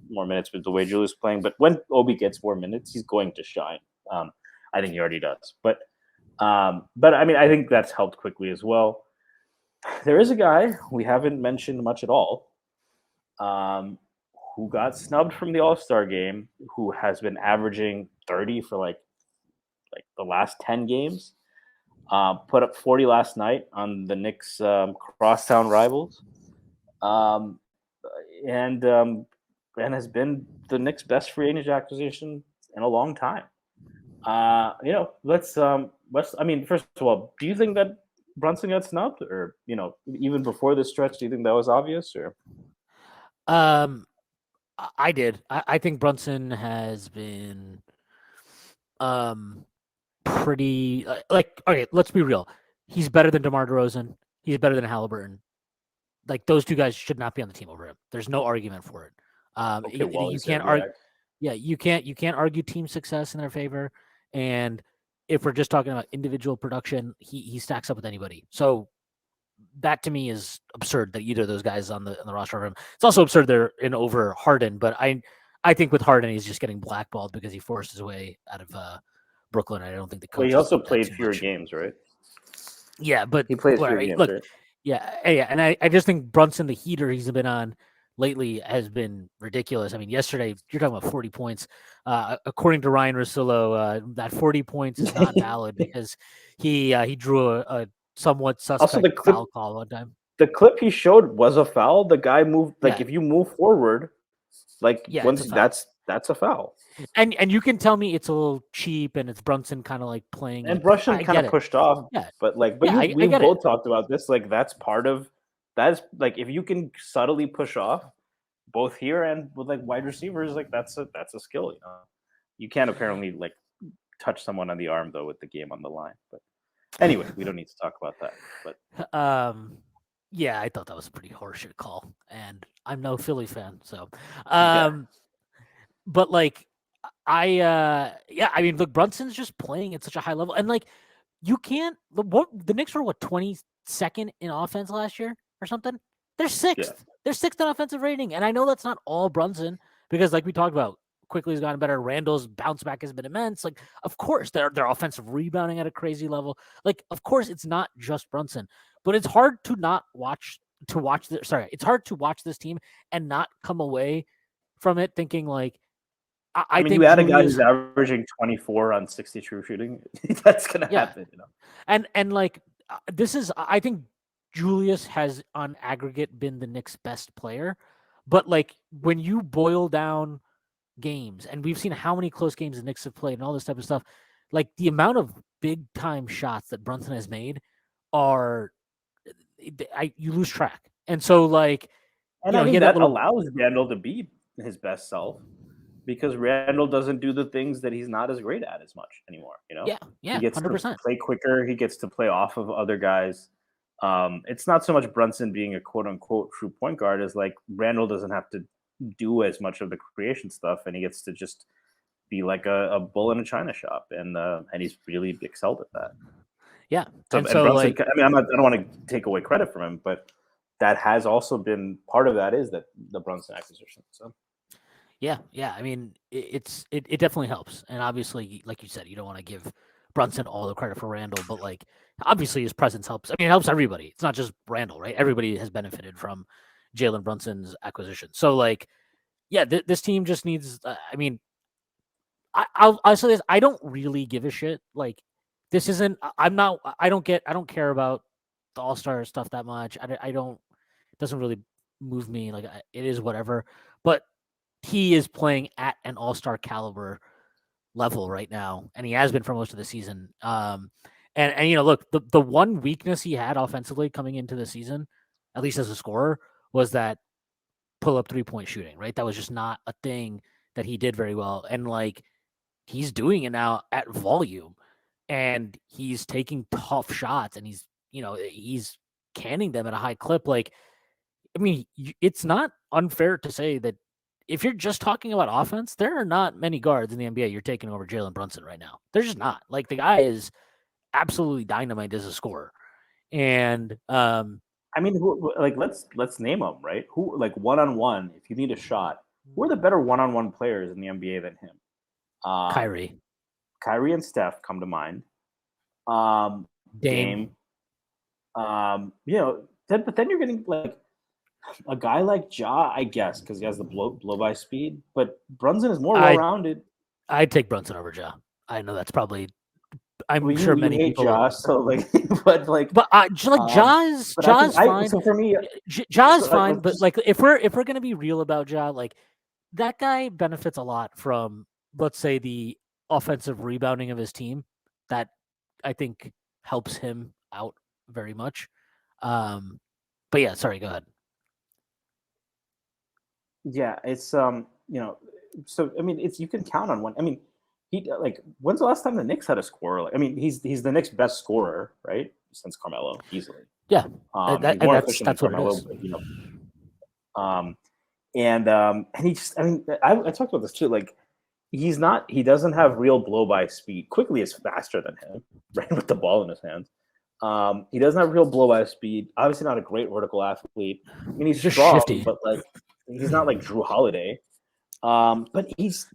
[SPEAKER 2] more minutes with the way Julius playing. But when Obi gets more minutes, he's going to shine. I think he already does. But I mean, I think that's helped quickly as well. There is a guy we haven't mentioned much at all, who got snubbed from the All-Star game, who has been averaging 30 for like the last 10 games. Put up 40 last night on the Knicks crosstown rivals, and has been the Knicks' best free agent acquisition in a long time. Let's. I mean, first of all, do you think that Brunson got snubbed, or even before this stretch, do you think that was obvious? Or
[SPEAKER 1] I did. I think Brunson has been pretty like okay, let's be real. He's better than DeMar DeRozan. He's better than Halliburton. Like those two guys should not be on the team over him. There's no argument for it.
[SPEAKER 2] okay, well,
[SPEAKER 1] you can't argue. Yeah, you can't argue team success in their favor. And if we're just talking about individual production, he stacks up with anybody. So that to me is absurd that either of those guys on the roster of him. It's also absurd they're in over Harden, but I think with Harden he's just getting blackballed because he forced his way out of Brooklyn. I don't think the coach.
[SPEAKER 2] Well, he also played fewer games, right?
[SPEAKER 1] Yeah, but
[SPEAKER 2] he plays fewer games,
[SPEAKER 1] look,
[SPEAKER 2] right?
[SPEAKER 1] Yeah, and I just think Brunson, the heater he's been on lately, has been ridiculous. I mean, yesterday you're talking about 40 points. According to Ryan Russillo, that 40 points is not valid because he drew a somewhat suspect foul call one time.
[SPEAKER 2] The clip he showed was a foul. The guy moved if you move forward, that's a foul.
[SPEAKER 1] And you can tell me it's a little cheap and it's Brunson kind of like playing.
[SPEAKER 2] And Brunson kind of pushed off.
[SPEAKER 1] Yeah.
[SPEAKER 2] But we both talked about this. Like that's part of that's like if you can subtly push off both here and with like wide receivers, like that's a skill, You can't apparently like touch someone on the arm though with the game on the line. But anyway, we don't need to talk about that. But
[SPEAKER 1] yeah, I thought that was a pretty horseshit call. And I'm no Philly fan, so but like I mean, look, Brunson's just playing at such a high level, and like you can't. The Knicks were 22nd in offense last year or something. They're sixth. Yeah. They're sixth in offensive rating, and I know that's not all Brunson because, like we talked about, quickly has gotten better. Randall's bounce back has been immense. Like, of course, they're offensive rebounding at a crazy level. Like, of course, it's not just Brunson, but it's hard to not watch it's hard to watch this team and not come away from it thinking like.
[SPEAKER 2] I mean, think you add a guy who's averaging 24 on 60 true shooting. That's gonna happen,
[SPEAKER 1] And like this is, I think Julius has on aggregate been the Knicks' best player, but like when you boil down games, and we've seen how many close games the Knicks have played and all this type of stuff, like the amount of big time shots that Brunson has made are, you lose track, and so like,
[SPEAKER 2] and I think that allows Randall to be his best self. Because Randall doesn't do the things that he's not as great at as much anymore,
[SPEAKER 1] Yeah,
[SPEAKER 2] he gets
[SPEAKER 1] 100%.
[SPEAKER 2] to play quicker. He gets to play off of other guys. It's not so much Brunson being a quote unquote true point guard as like Randall doesn't have to do as much of the creation stuff, and he gets to just be like a bull in a china shop, and he's really excelled at that.
[SPEAKER 1] Yeah,
[SPEAKER 2] and Brunson, like, I mean, I don't want to take away credit from him, but that has also been part of that is that the Brunson acquisition. So.
[SPEAKER 1] Yeah. I mean, it definitely helps, and obviously, like you said, you don't want to give Brunson all the credit for Randall, but like obviously his presence helps. I mean, it helps everybody. It's not just Randall, right? Everybody has benefited from Jalen Brunson's acquisition. So like, yeah, this team just needs. I mean, I'll say this: I don't really give a shit. Like, this isn't. I'm not. I don't care about the All-Star stuff that much. I don't. It doesn't really move me. Like, it is whatever. But he is playing at an all-star caliber level right now, and he has been for most of the season. And look, the one weakness he had offensively coming into the season, at least as a scorer, was that pull-up three-point shooting, right? That was just not a thing that he did very well. And like, he's doing it now at volume, and he's taking tough shots, and he's canning them at a high clip. Like, mean, it's not unfair to say that if you're just talking about offense, there are not many guards in the NBA you're taking over Jalen Brunson right now. There's just not. Like, the guy is absolutely dynamite as a scorer. And
[SPEAKER 2] I mean, like let's name them, right? Who, like, one-on-one, if you need a shot, who are the better one-on-one players in the NBA than him?
[SPEAKER 1] Kyrie,
[SPEAKER 2] Kyrie and Steph come to mind.
[SPEAKER 1] Dame.
[SPEAKER 2] But then you're getting like a guy like Ja, I guess, because he has the blow by speed. But Brunson is more well rounded.
[SPEAKER 1] I'd take Brunson over Ja. I know that's probably. I'm
[SPEAKER 2] sure
[SPEAKER 1] many
[SPEAKER 2] hate
[SPEAKER 1] people.
[SPEAKER 2] Ja, so like, but
[SPEAKER 1] Ja's fine.
[SPEAKER 2] So for me,
[SPEAKER 1] Ja's fine. But like, if we're gonna be real about Ja, like, that guy benefits a lot from, let's say, the offensive rebounding of his team. That, I think, helps him out very much. But yeah, sorry, go ahead.
[SPEAKER 2] Yeah, it's so I mean, you can count on one. I mean, when's the last time the Knicks had a scorer? Like, I mean, he's the Knicks' best scorer, right? Since Carmelo, easily.
[SPEAKER 1] Yeah,
[SPEAKER 2] he's more efficient than Carmelo, but, and he just, I mean, I talked about this too. Like, he doesn't have real blow by speed. Quickly is faster than him, right, with the ball in his hands. He doesn't have real blow by speed. Obviously, not a great vertical athlete. I mean, he's
[SPEAKER 1] just
[SPEAKER 2] strong,
[SPEAKER 1] shifty,
[SPEAKER 2] but like, he's not like Drew Holiday. But it's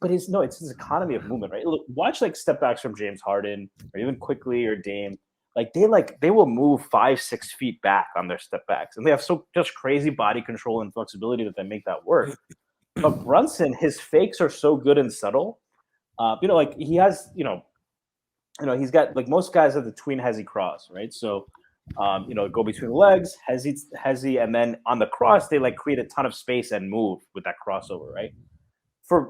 [SPEAKER 2] his economy of movement, right? Look, watch like step backs from James Harden or even Quickly or Dame. They will move 5-6 feet back on their step backs, and they have just crazy body control and flexibility that they make that work. But Brunson, his fakes are so good and subtle. Like he has, he's got, like, most guys have the tween hezzy cross, right? So, go between the legs, hezzy, and then on the cross they like create a ton of space and move with that crossover, right?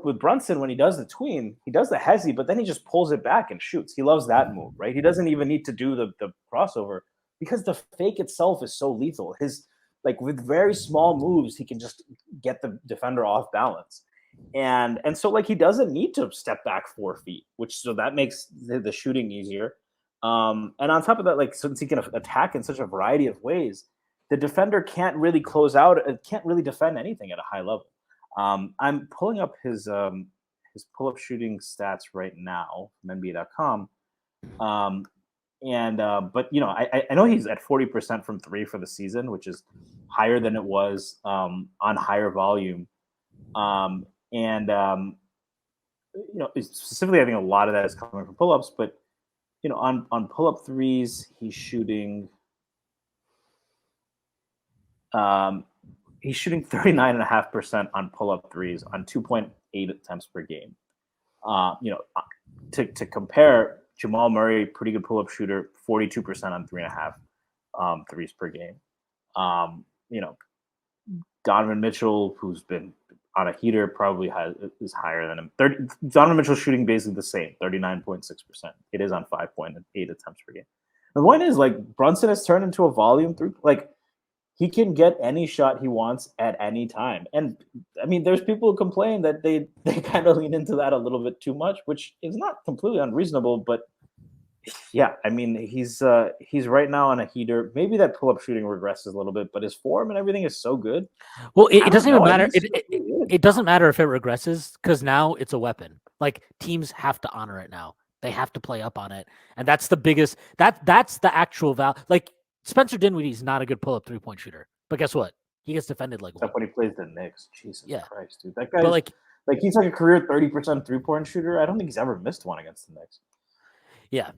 [SPEAKER 2] With Brunson, when he does the tween, he does the hezzy, but then he just pulls it back and shoots. He loves that move, right? He doesn't even need to do the crossover because the fake itself is so lethal. With very small moves, he can just get the defender off balance. And so, like, he doesn't need to step back 4 feet, so that makes the shooting easier. And on top of that, like, since he can attack in such a variety of ways, the defender can't really close out, can't really defend anything at a high level. I'm pulling up his pull-up shooting stats right now from NBA.com. But I know he's at 40% from three for the season, which is higher than it was on higher volume. Specifically, I think a lot of that is coming from pull-ups. But on pull-up threes, he's shooting. He's shooting 39.5% on pull-up threes on 2.8 attempts per game. To compare, Jamal Murray, pretty good pull-up shooter, 42% on 3.5 threes per game. Donovan Mitchell, who's been on a heater, probably is higher than him. Donovan Mitchell shooting basically the same, 39.6%. It is on 5.8 attempts per game. The point is, like, Brunson has turned into a volume through, like, he can get any shot he wants at any time. And I mean, there's people who complain that they kind of lean into that a little bit too much, which is not completely unreasonable. But yeah, I mean, he's right now on a heater. Maybe that pull-up shooting regresses a little bit, but his form and everything is so good.
[SPEAKER 1] Well, it doesn't even matter. It doesn't matter if it regresses, because now it's a weapon. Like, teams have to honor it now. They have to play up on it. And that's the biggest, that's the actual value. Like, Spencer Dinwiddie's not a good pull-up three-point shooter, but guess what? He gets defended like
[SPEAKER 2] one. When he plays the Knicks. Jesus Christ, dude. That guy,
[SPEAKER 1] like
[SPEAKER 2] he's like a career 30% three-point shooter. I don't think he's ever missed one against the Knicks.
[SPEAKER 1] Yeah,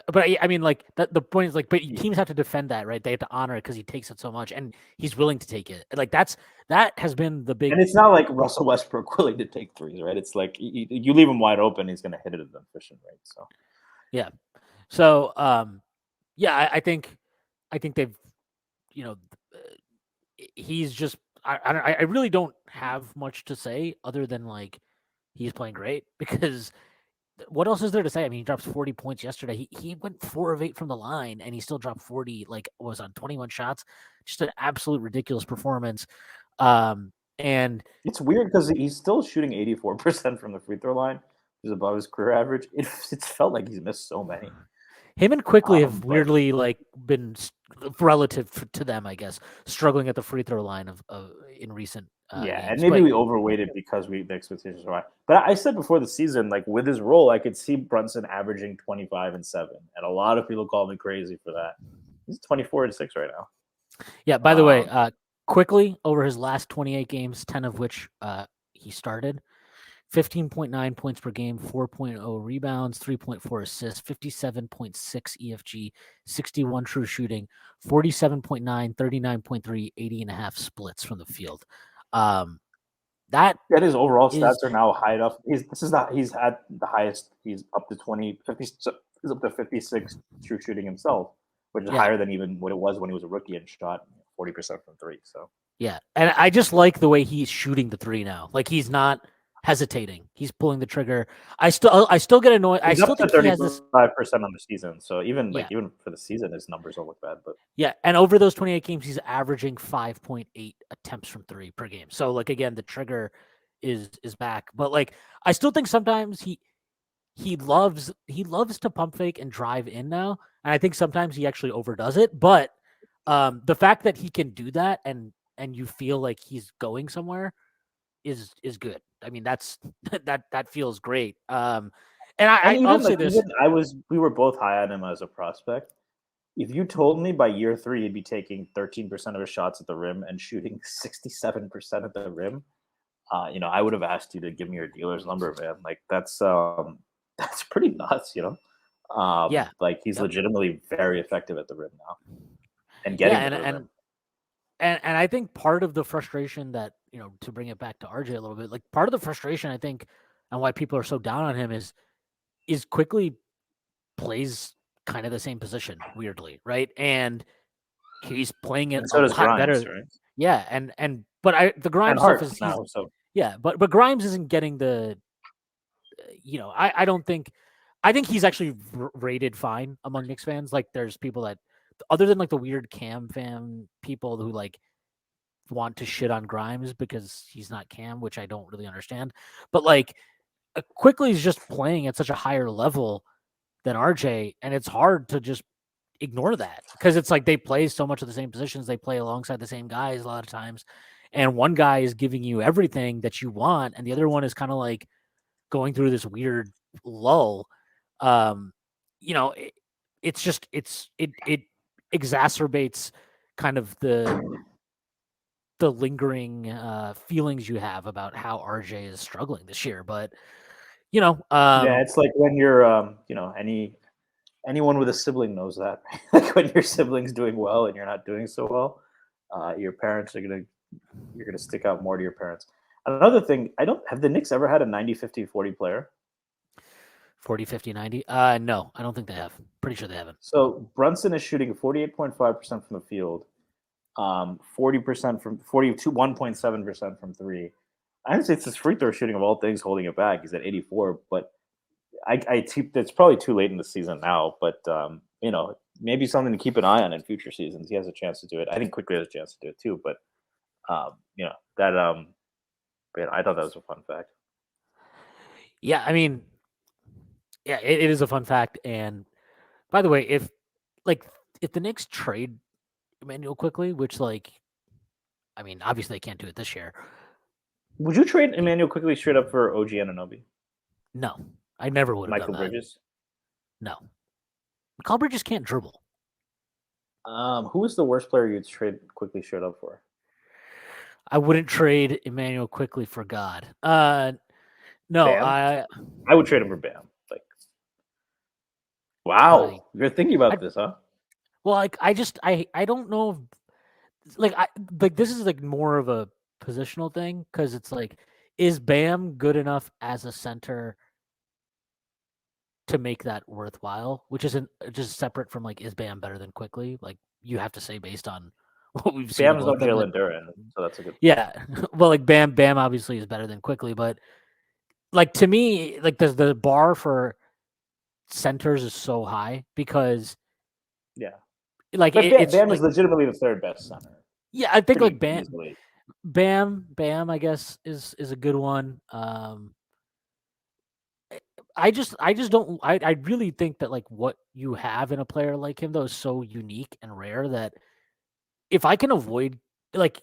[SPEAKER 1] but I mean, like, the point is, like, but teams have to defend that, right? They have to honor it because he takes it so much, and he's willing to take it. Like, that has been the big.
[SPEAKER 2] And it's not like Russell Westbrook willing to take threes, right? It's like you leave him wide open, he's going to hit it at the efficient rate. So,
[SPEAKER 1] yeah. So, I think they've, he's just. I really don't have much to say other than, like, he's playing great, because what else is there to say? I mean, he dropped 40 points yesterday. He went 4 of 8 from the line, and he still dropped 40. Like, was on 21 shots. Just an absolute ridiculous performance. And
[SPEAKER 2] it's weird because he's still shooting 84% from the free throw line, which is above his career average. It's felt like he's missed so many.
[SPEAKER 1] Him and Quickly have
[SPEAKER 2] But
[SPEAKER 1] weirdly been relative to them, I guess, struggling at the free throw line of in recent
[SPEAKER 2] yeah, and
[SPEAKER 1] games.
[SPEAKER 2] maybe
[SPEAKER 1] But
[SPEAKER 2] we overweighted because the expectations were high. But I said before the season, like with his role, I could see Brunson averaging 25 and 7, and a lot of people call me crazy for that. He's 24 and 6 right now.
[SPEAKER 1] yeah, by the way, Quickly over his last 28 games, 10 of which he started, 15.9 points per game, 4.0 rebounds, 3.4 assists, 57.6 EFG, 61 true shooting, 47.9, 39.3, 80.5 splits from the field. That
[SPEAKER 2] his overall
[SPEAKER 1] is,
[SPEAKER 2] stats are now high enough. He's had the highest. He's up to 50. He's up to 56 true shooting himself, which is higher than even what it was when he was a rookie and shot 40% from three. So
[SPEAKER 1] yeah, and I just like the way he's shooting the three now. Like he's not hesitating. He's pulling the trigger. I still get annoyed. I
[SPEAKER 2] he's
[SPEAKER 1] still
[SPEAKER 2] up to
[SPEAKER 1] think he has this.
[SPEAKER 2] 35% on the season. So even
[SPEAKER 1] Yeah,
[SPEAKER 2] even for the season, his numbers don't look bad. But
[SPEAKER 1] yeah, and over those 28 games, he's averaging 5.8 attempts from three per game. So like again, the trigger is back. But like I still think sometimes he loves to pump fake and drive in now, and I think sometimes he actually overdoes it. But the fact that he can do that and you feel like he's going somewhere is good. I mean, that's that feels great. And I'll
[SPEAKER 2] even
[SPEAKER 1] say this.
[SPEAKER 2] we were both high on him as a prospect. If you told me by year 3 he'd be taking 13% of his shots at the rim and shooting 67% at the rim, I would have asked you to give me your dealer's number, man. Like that's pretty nuts,
[SPEAKER 1] Yeah.
[SPEAKER 2] Like he's
[SPEAKER 1] Yep.
[SPEAKER 2] legitimately very effective at the rim now and
[SPEAKER 1] Yeah,
[SPEAKER 2] getting to the rim.
[SPEAKER 1] And I think part of the frustration that, to bring it back to RJ a little bit, like part of the frustration I think and why people are so down on him is quickly plays kind of the same position weirdly, right? And he's playing it
[SPEAKER 2] And
[SPEAKER 1] a
[SPEAKER 2] so does
[SPEAKER 1] lot
[SPEAKER 2] Grimes,
[SPEAKER 1] better.
[SPEAKER 2] right?
[SPEAKER 1] Yeah, but the
[SPEAKER 2] And
[SPEAKER 1] Grimes stuff
[SPEAKER 2] Hart
[SPEAKER 1] is
[SPEAKER 2] now. So
[SPEAKER 1] yeah, but Grimes isn't getting the I don't think I think he's actually rated fine among Knicks fans. Like there's people that other than like the weird Cam fan people who like want to shit on Grimes because he's not Cam, which I don't really understand. But like Quickly is just playing at such a higher level than RJ, and it's hard to just ignore that because it's like they play so much of the same positions, they play alongside the same guys a lot of times, and one guy is giving you everything that you want, and the other one is kind of like going through this weird lull. Um, it's just it exacerbates kind of the lingering feelings you have about how RJ is struggling this year. But
[SPEAKER 2] yeah, it's like when you're anyone with a sibling knows that. Like when your sibling's doing well and you're not doing so well, your parents you're gonna stick out more to your parents. Another thing, I don't have the Knicks ever had a 90-50-40 player.
[SPEAKER 1] 40, 50, 90. No, I don't think they have. Pretty sure they haven't.
[SPEAKER 2] So Brunson is shooting 48.5% from the field, 40% from 1.7% from three. Honestly, it's his free throw shooting of all things holding it back. He's at 84, but it's probably too late in the season now. But maybe something to keep an eye on in future seasons. He has a chance to do it. I think Quickly has a chance to do it too. But I thought that was a fun fact.
[SPEAKER 1] Yeah, I mean, yeah, it is a fun fact. And by the way, if the Knicks trade Emmanuel Quickly, which I mean, obviously they can't do it this year.
[SPEAKER 2] Would you trade Emmanuel Quickly straight up for OG Anunoby?
[SPEAKER 1] No, I never would have
[SPEAKER 2] Michael
[SPEAKER 1] done that.
[SPEAKER 2] Bridges?
[SPEAKER 1] No. Michael Bridges can't dribble.
[SPEAKER 2] Who was the worst player you'd trade Quickly straight up for?
[SPEAKER 1] I wouldn't trade Emmanuel Quickly for God. No,
[SPEAKER 2] Bam? I would trade him for Bam. Like, wow, you're thinking about this, huh?
[SPEAKER 1] Well, I don't know. This is more of a positional thing because it's like, is Bam good enough as a center to make that worthwhile? Which isn't just separate from is Bam better than Quickly? Like you have to say based on what we've seen.
[SPEAKER 2] Bam's not Jalen Duren, so that's a good point.
[SPEAKER 1] Yeah, well, Bam obviously is better than Quickly, but to me, the bar for centers is so high because
[SPEAKER 2] Bam is legitimately the third best center.
[SPEAKER 1] Yeah, I think
[SPEAKER 2] Bam,
[SPEAKER 1] easily. Bam, I guess is a good one. I just don't. I really think that like what you have in a player like him though is so unique and rare that if I can avoid like,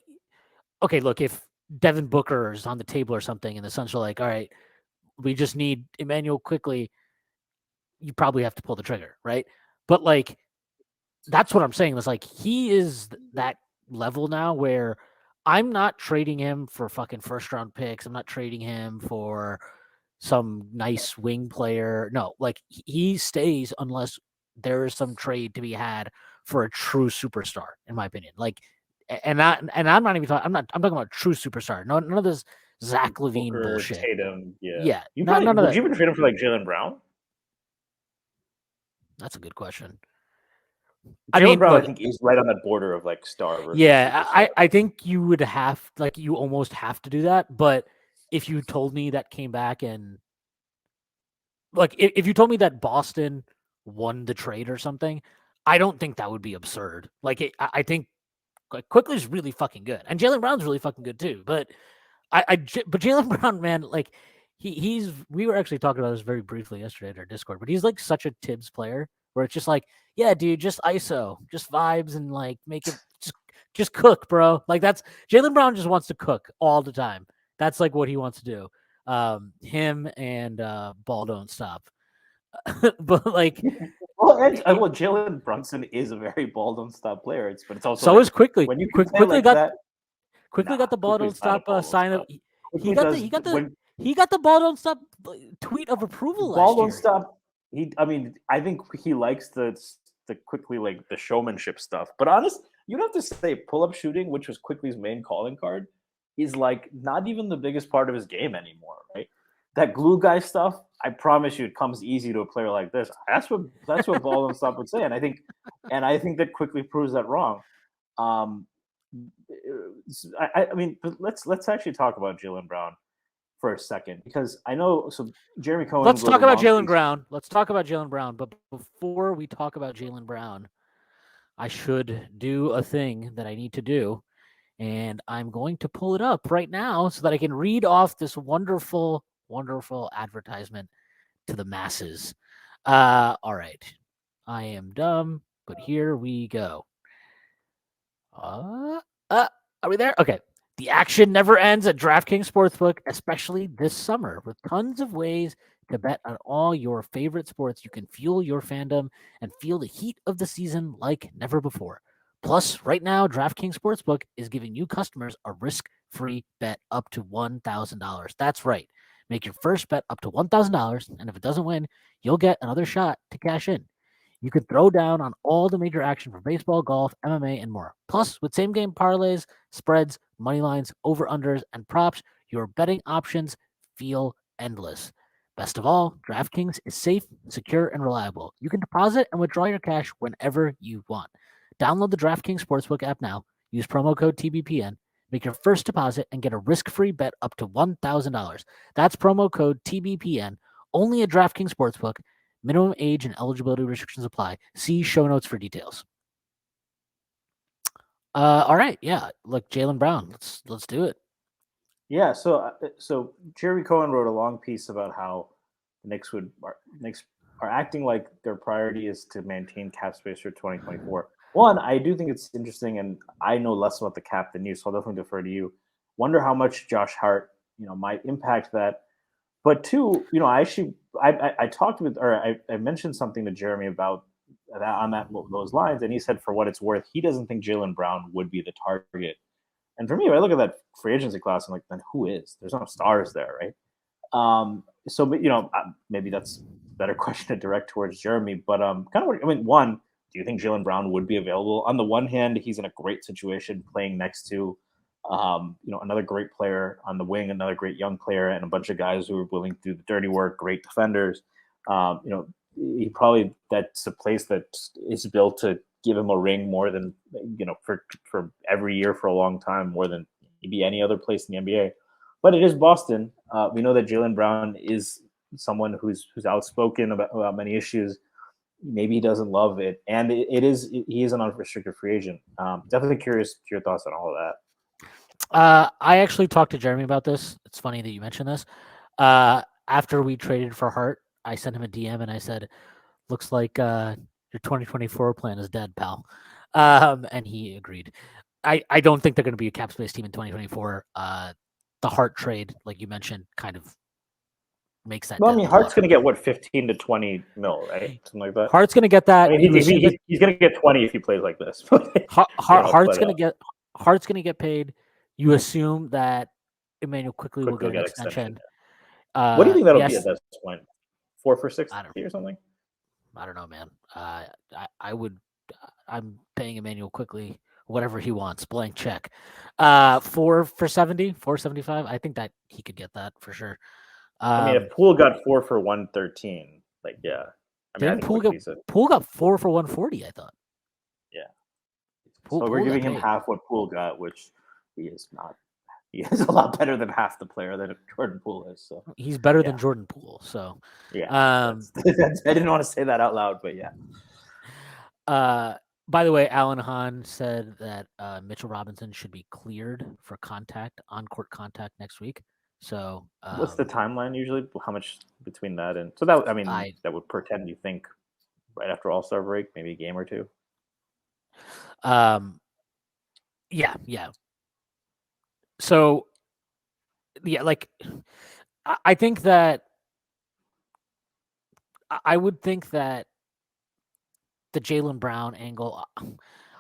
[SPEAKER 1] okay, look, if Devin Booker is on the table or something, and the Suns are like, all right, we just need Emmanuel quickly, you probably have to pull the trigger, right? But like, that's what I'm saying. Is like he is that level now where I'm not trading him for fucking first round picks. I'm not trading him for some nice wing player. No, like he stays unless there is some trade to be had for a true superstar, in my opinion. Like, and I'm not even talking. I'm talking about true superstar. No, none of this Zach Levine
[SPEAKER 2] Booker,
[SPEAKER 1] bullshit.
[SPEAKER 2] Tatum, yeah.
[SPEAKER 1] Yeah,
[SPEAKER 2] You
[SPEAKER 1] not
[SPEAKER 2] probably
[SPEAKER 1] none of
[SPEAKER 2] would
[SPEAKER 1] that.
[SPEAKER 2] you even trade him for like Jalen Brown?
[SPEAKER 1] That's a good question. I
[SPEAKER 2] Jalen
[SPEAKER 1] mean,
[SPEAKER 2] Brown, I
[SPEAKER 1] look,
[SPEAKER 2] think, is right on that border of like star versus
[SPEAKER 1] yeah,
[SPEAKER 2] superstar.
[SPEAKER 1] I think you would have like you almost have to do that. But if you told me that came back and like if you told me that Boston won the trade or something, I don't think that would be absurd. Like I think like Quickly's really fucking good, and Jalen Brown's really fucking good too. But but Jalen Brown, man, like he's we were actually talking about this very briefly yesterday at our Discord, but he's like such a Tibbs player where it's just like, yeah, dude, just ISO, just vibes and like make it just cook, bro. Like that's Jalen Brown just wants to cook all the time. That's like what he wants to do. Him and Ball don't stop. But like
[SPEAKER 2] Well, well, Jalen Brunson is a very ball don't stop player. But it's also
[SPEAKER 1] so
[SPEAKER 2] like
[SPEAKER 1] is Quickly.
[SPEAKER 2] when you can play
[SPEAKER 1] Quickly
[SPEAKER 2] like
[SPEAKER 1] got
[SPEAKER 2] that.
[SPEAKER 1] Quickly got
[SPEAKER 2] Nah,
[SPEAKER 1] the ball don't
[SPEAKER 2] Quickly's not a
[SPEAKER 1] stop
[SPEAKER 2] ball don't
[SPEAKER 1] sign of
[SPEAKER 2] stop. Quickly
[SPEAKER 1] he
[SPEAKER 2] does
[SPEAKER 1] got the
[SPEAKER 2] when
[SPEAKER 1] he got the ball don't stop tweet of approval
[SPEAKER 2] ball
[SPEAKER 1] last
[SPEAKER 2] don't
[SPEAKER 1] year.
[SPEAKER 2] stop. I mean, I think he likes the Quickly like the showmanship stuff. But honest, you'd have to say pull up shooting, which was Quickly's main calling card, is like not even the biggest part of his game anymore, right? That glue guy stuff, I promise you, it comes easy to a player like this. That's what ball don't stop would say, and I think that Quickly proves that wrong. Um, I mean, but let's actually talk about Jalen Brown for a second because I know so Jeremy Cohen
[SPEAKER 1] Let's
[SPEAKER 2] wrote a
[SPEAKER 1] talk about
[SPEAKER 2] long
[SPEAKER 1] Jalen
[SPEAKER 2] piece.
[SPEAKER 1] Brown. Let's talk about Jalen Brown. But before we talk about Jalen Brown, I should do a thing that I need to do. And I'm going to pull it up right now so that I can read off this wonderful, wonderful advertisement to the masses. All right. I am dumb, but here we go. Uh, are we there? Okay. The action never ends at DraftKings Sportsbook, especially this summer, with tons of ways to bet on all your favorite sports. You can fuel your fandom and feel the heat of the season like never before. Plus, right now, DraftKings Sportsbook is giving new customers a risk-free bet up to $1,000. That's right. Make your first bet up to $1,000, and if it doesn't win, you'll get another shot to cash in. You can throw down on all the major action for baseball, golf, MMA, and more. Plus, with same game parlays, spreads, money lines, over-unders, and props, your betting options feel endless. Best of all, DraftKings is safe, secure, and reliable. You can deposit and withdraw your cash whenever you want. Download the DraftKings Sportsbook app now. Use promo code TBPN. Make your first deposit and get a risk-free bet up to $1,000. That's promo code TBPN. Only at DraftKings Sportsbook. Minimum age and eligibility restrictions apply. See show notes for details. All right, yeah. Look, Jalen Brown. Let's do it.
[SPEAKER 2] Yeah, so Jeremy Cohen wrote a long piece about how the Knicks are acting like their priority is to maintain cap space for 2024. One, I do think it's interesting, and I know less about the cap than you, so I'll definitely defer to you. Wonder how much Josh Hart, might impact that. But two, I talked with or I mentioned something to Jeremy about that on those lines, and he said for what it's worth, he doesn't think Jalen Brown would be the target. And for me, if I look at that free agency class, I'm like, then who is? There's no stars there, right? But maybe that's a better question to direct towards Jeremy. But kind of, one, do you think Jalen Brown would be available? On the one hand, he's in a great situation playing next to, another great player on the wing, another great young player, and a bunch of guys who are willing to do the dirty work, great defenders. He probably that's a place that is built to give him a ring more than for every year for a long time, more than maybe any other place in the NBA. But it is Boston. We know that Jalen Brown is someone who's outspoken about many issues. Maybe he doesn't love it, and he is an unrestricted free agent. Definitely curious to your thoughts on all of that.
[SPEAKER 1] I actually talked to Jeremy about this. It's funny that you mentioned this. After we traded for Hart, I sent him a DM and I said, "Looks like your 2024 plan is dead, pal." And he agreed. I don't think they're going to be a cap space team in 2024. The Hart trade, like you mentioned, kind of makes that.
[SPEAKER 2] Well, I mean, Hart's going to get what, 15 to 20 mil, right? Something like that.
[SPEAKER 1] Hart's going to get that.
[SPEAKER 2] I mean, he's going to get 20 if he plays like this.
[SPEAKER 1] Hart's going to get paid. You assume that Emmanuel quickly will get an extension.
[SPEAKER 2] What do you think that'll be at this point? 4 for 60 or something?
[SPEAKER 1] I don't know, man. I'm paying Emmanuel quickly whatever he wants, blank check. 4 for 70, 475. I think that he could get that for sure.
[SPEAKER 2] I mean, if Poole got 4 for 113, like, yeah. I mean,
[SPEAKER 1] Poole got 4 for 140, I thought.
[SPEAKER 2] Yeah. So we're giving him half what Poole got, which he is not. He is a lot better than half the player that Jordan Poole is. So
[SPEAKER 1] he's better than Jordan Poole. So
[SPEAKER 2] yeah, I didn't want to say that out loud, but yeah.
[SPEAKER 1] By the way, Alan Hahn said that Mitchell Robinson should be cleared for on-court contact next week. So
[SPEAKER 2] what's the timeline usually? How much between that and so that? I mean, that would portend, you think, right after All-Star break, maybe a game or two.
[SPEAKER 1] Yeah. So, yeah, like, I think that I would think that the Jaylen Brown angle,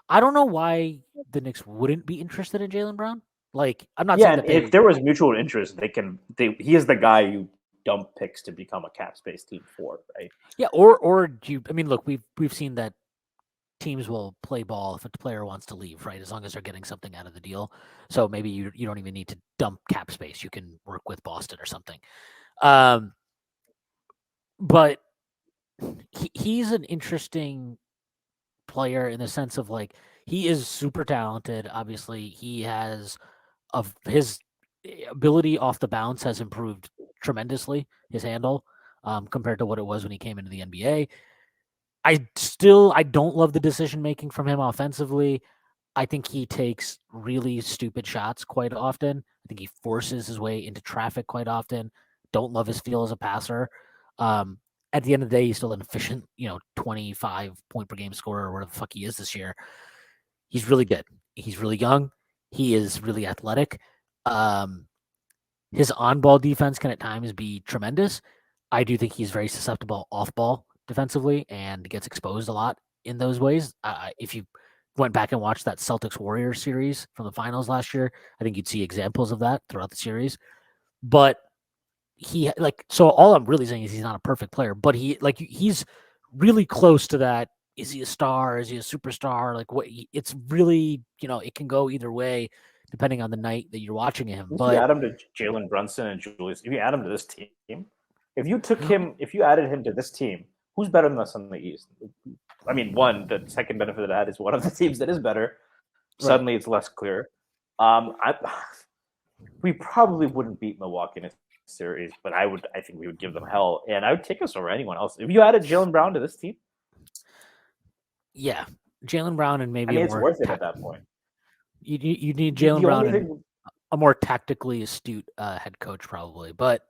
[SPEAKER 1] I don't know why the Knicks wouldn't be interested in Jaylen Brown. Like, I'm not saying that
[SPEAKER 2] if there was mutual interest, he is the guy you dump picks to become a cap space team for, right?
[SPEAKER 1] Yeah, or do you? I mean, look, we've seen that teams will play ball if a player wants to leave, right? As long as they're getting something out of the deal. So maybe you don't even need to dump cap space. You can work with Boston or something. But he's an interesting player in the sense of, like, he is super talented. Obviously, he has his ability off the bounce has improved tremendously. His handle compared to what it was when he came into the NBA. I don't love the decision making from him offensively. I think he takes really stupid shots quite often. I think he forces his way into traffic quite often. Don't love his feel as a passer. At the end of the day, he's still an efficient, 25 point per game scorer or whatever the fuck he is this year. He's really good. He's really young. He is really athletic. His on-ball defense can at times be tremendous. I do think he's very susceptible off-ball defensively and gets exposed a lot in those ways. If you went back and watched that Celtics Warriors series from the finals last year, I think you'd see examples of that throughout the series. But so all I'm really saying is he's not a perfect player, but he's really close to that. Is he a star? Is he a superstar? Like, what? It's really, it can go either way depending on the night that you're watching him. But
[SPEAKER 2] you add him to Jalen Brunson and Julius, if you add him to this team, if you added him to this team, who's better than us in the East? I mean, the second benefit of that is one of the teams that is better. Suddenly it's less clear. We probably wouldn't beat Milwaukee in a series, but I think we would give them hell, and I would take us over anyone else. If you added Jaylen Brown to this team,
[SPEAKER 1] yeah, Jaylen Brown and maybe
[SPEAKER 2] it's worth it at that point.
[SPEAKER 1] You need Jaylen Brown and a more tactically astute head coach, probably. But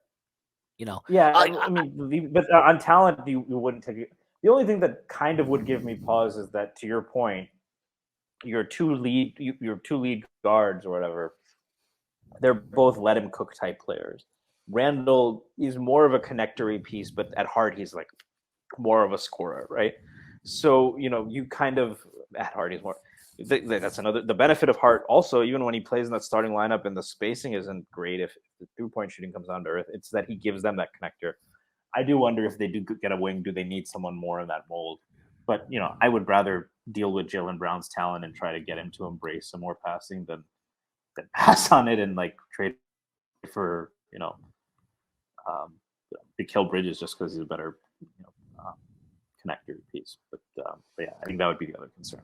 [SPEAKER 2] yeah, I mean, but on talent, you wouldn't take it. The only thing that kind of would give me pause is that, to your point, your two lead guards or whatever, they're both let him cook type players. Randall is more of a connectory piece, but at heart he's like more of a scorer, right? So you kind of at heart he's more. That's another. The benefit of Hart also, even when he plays in that starting lineup and the spacing isn't great, if the 3-point shooting comes down to earth, it's that he gives them that connector. I do wonder if they do get a wing, do they need someone more in that mold? But I would rather deal with Jaylen Brown's talent and try to get him to embrace some more passing than pass on it and like trade for Mikal Bridges just because he's a better connector piece. But yeah, I think that would be the other concern.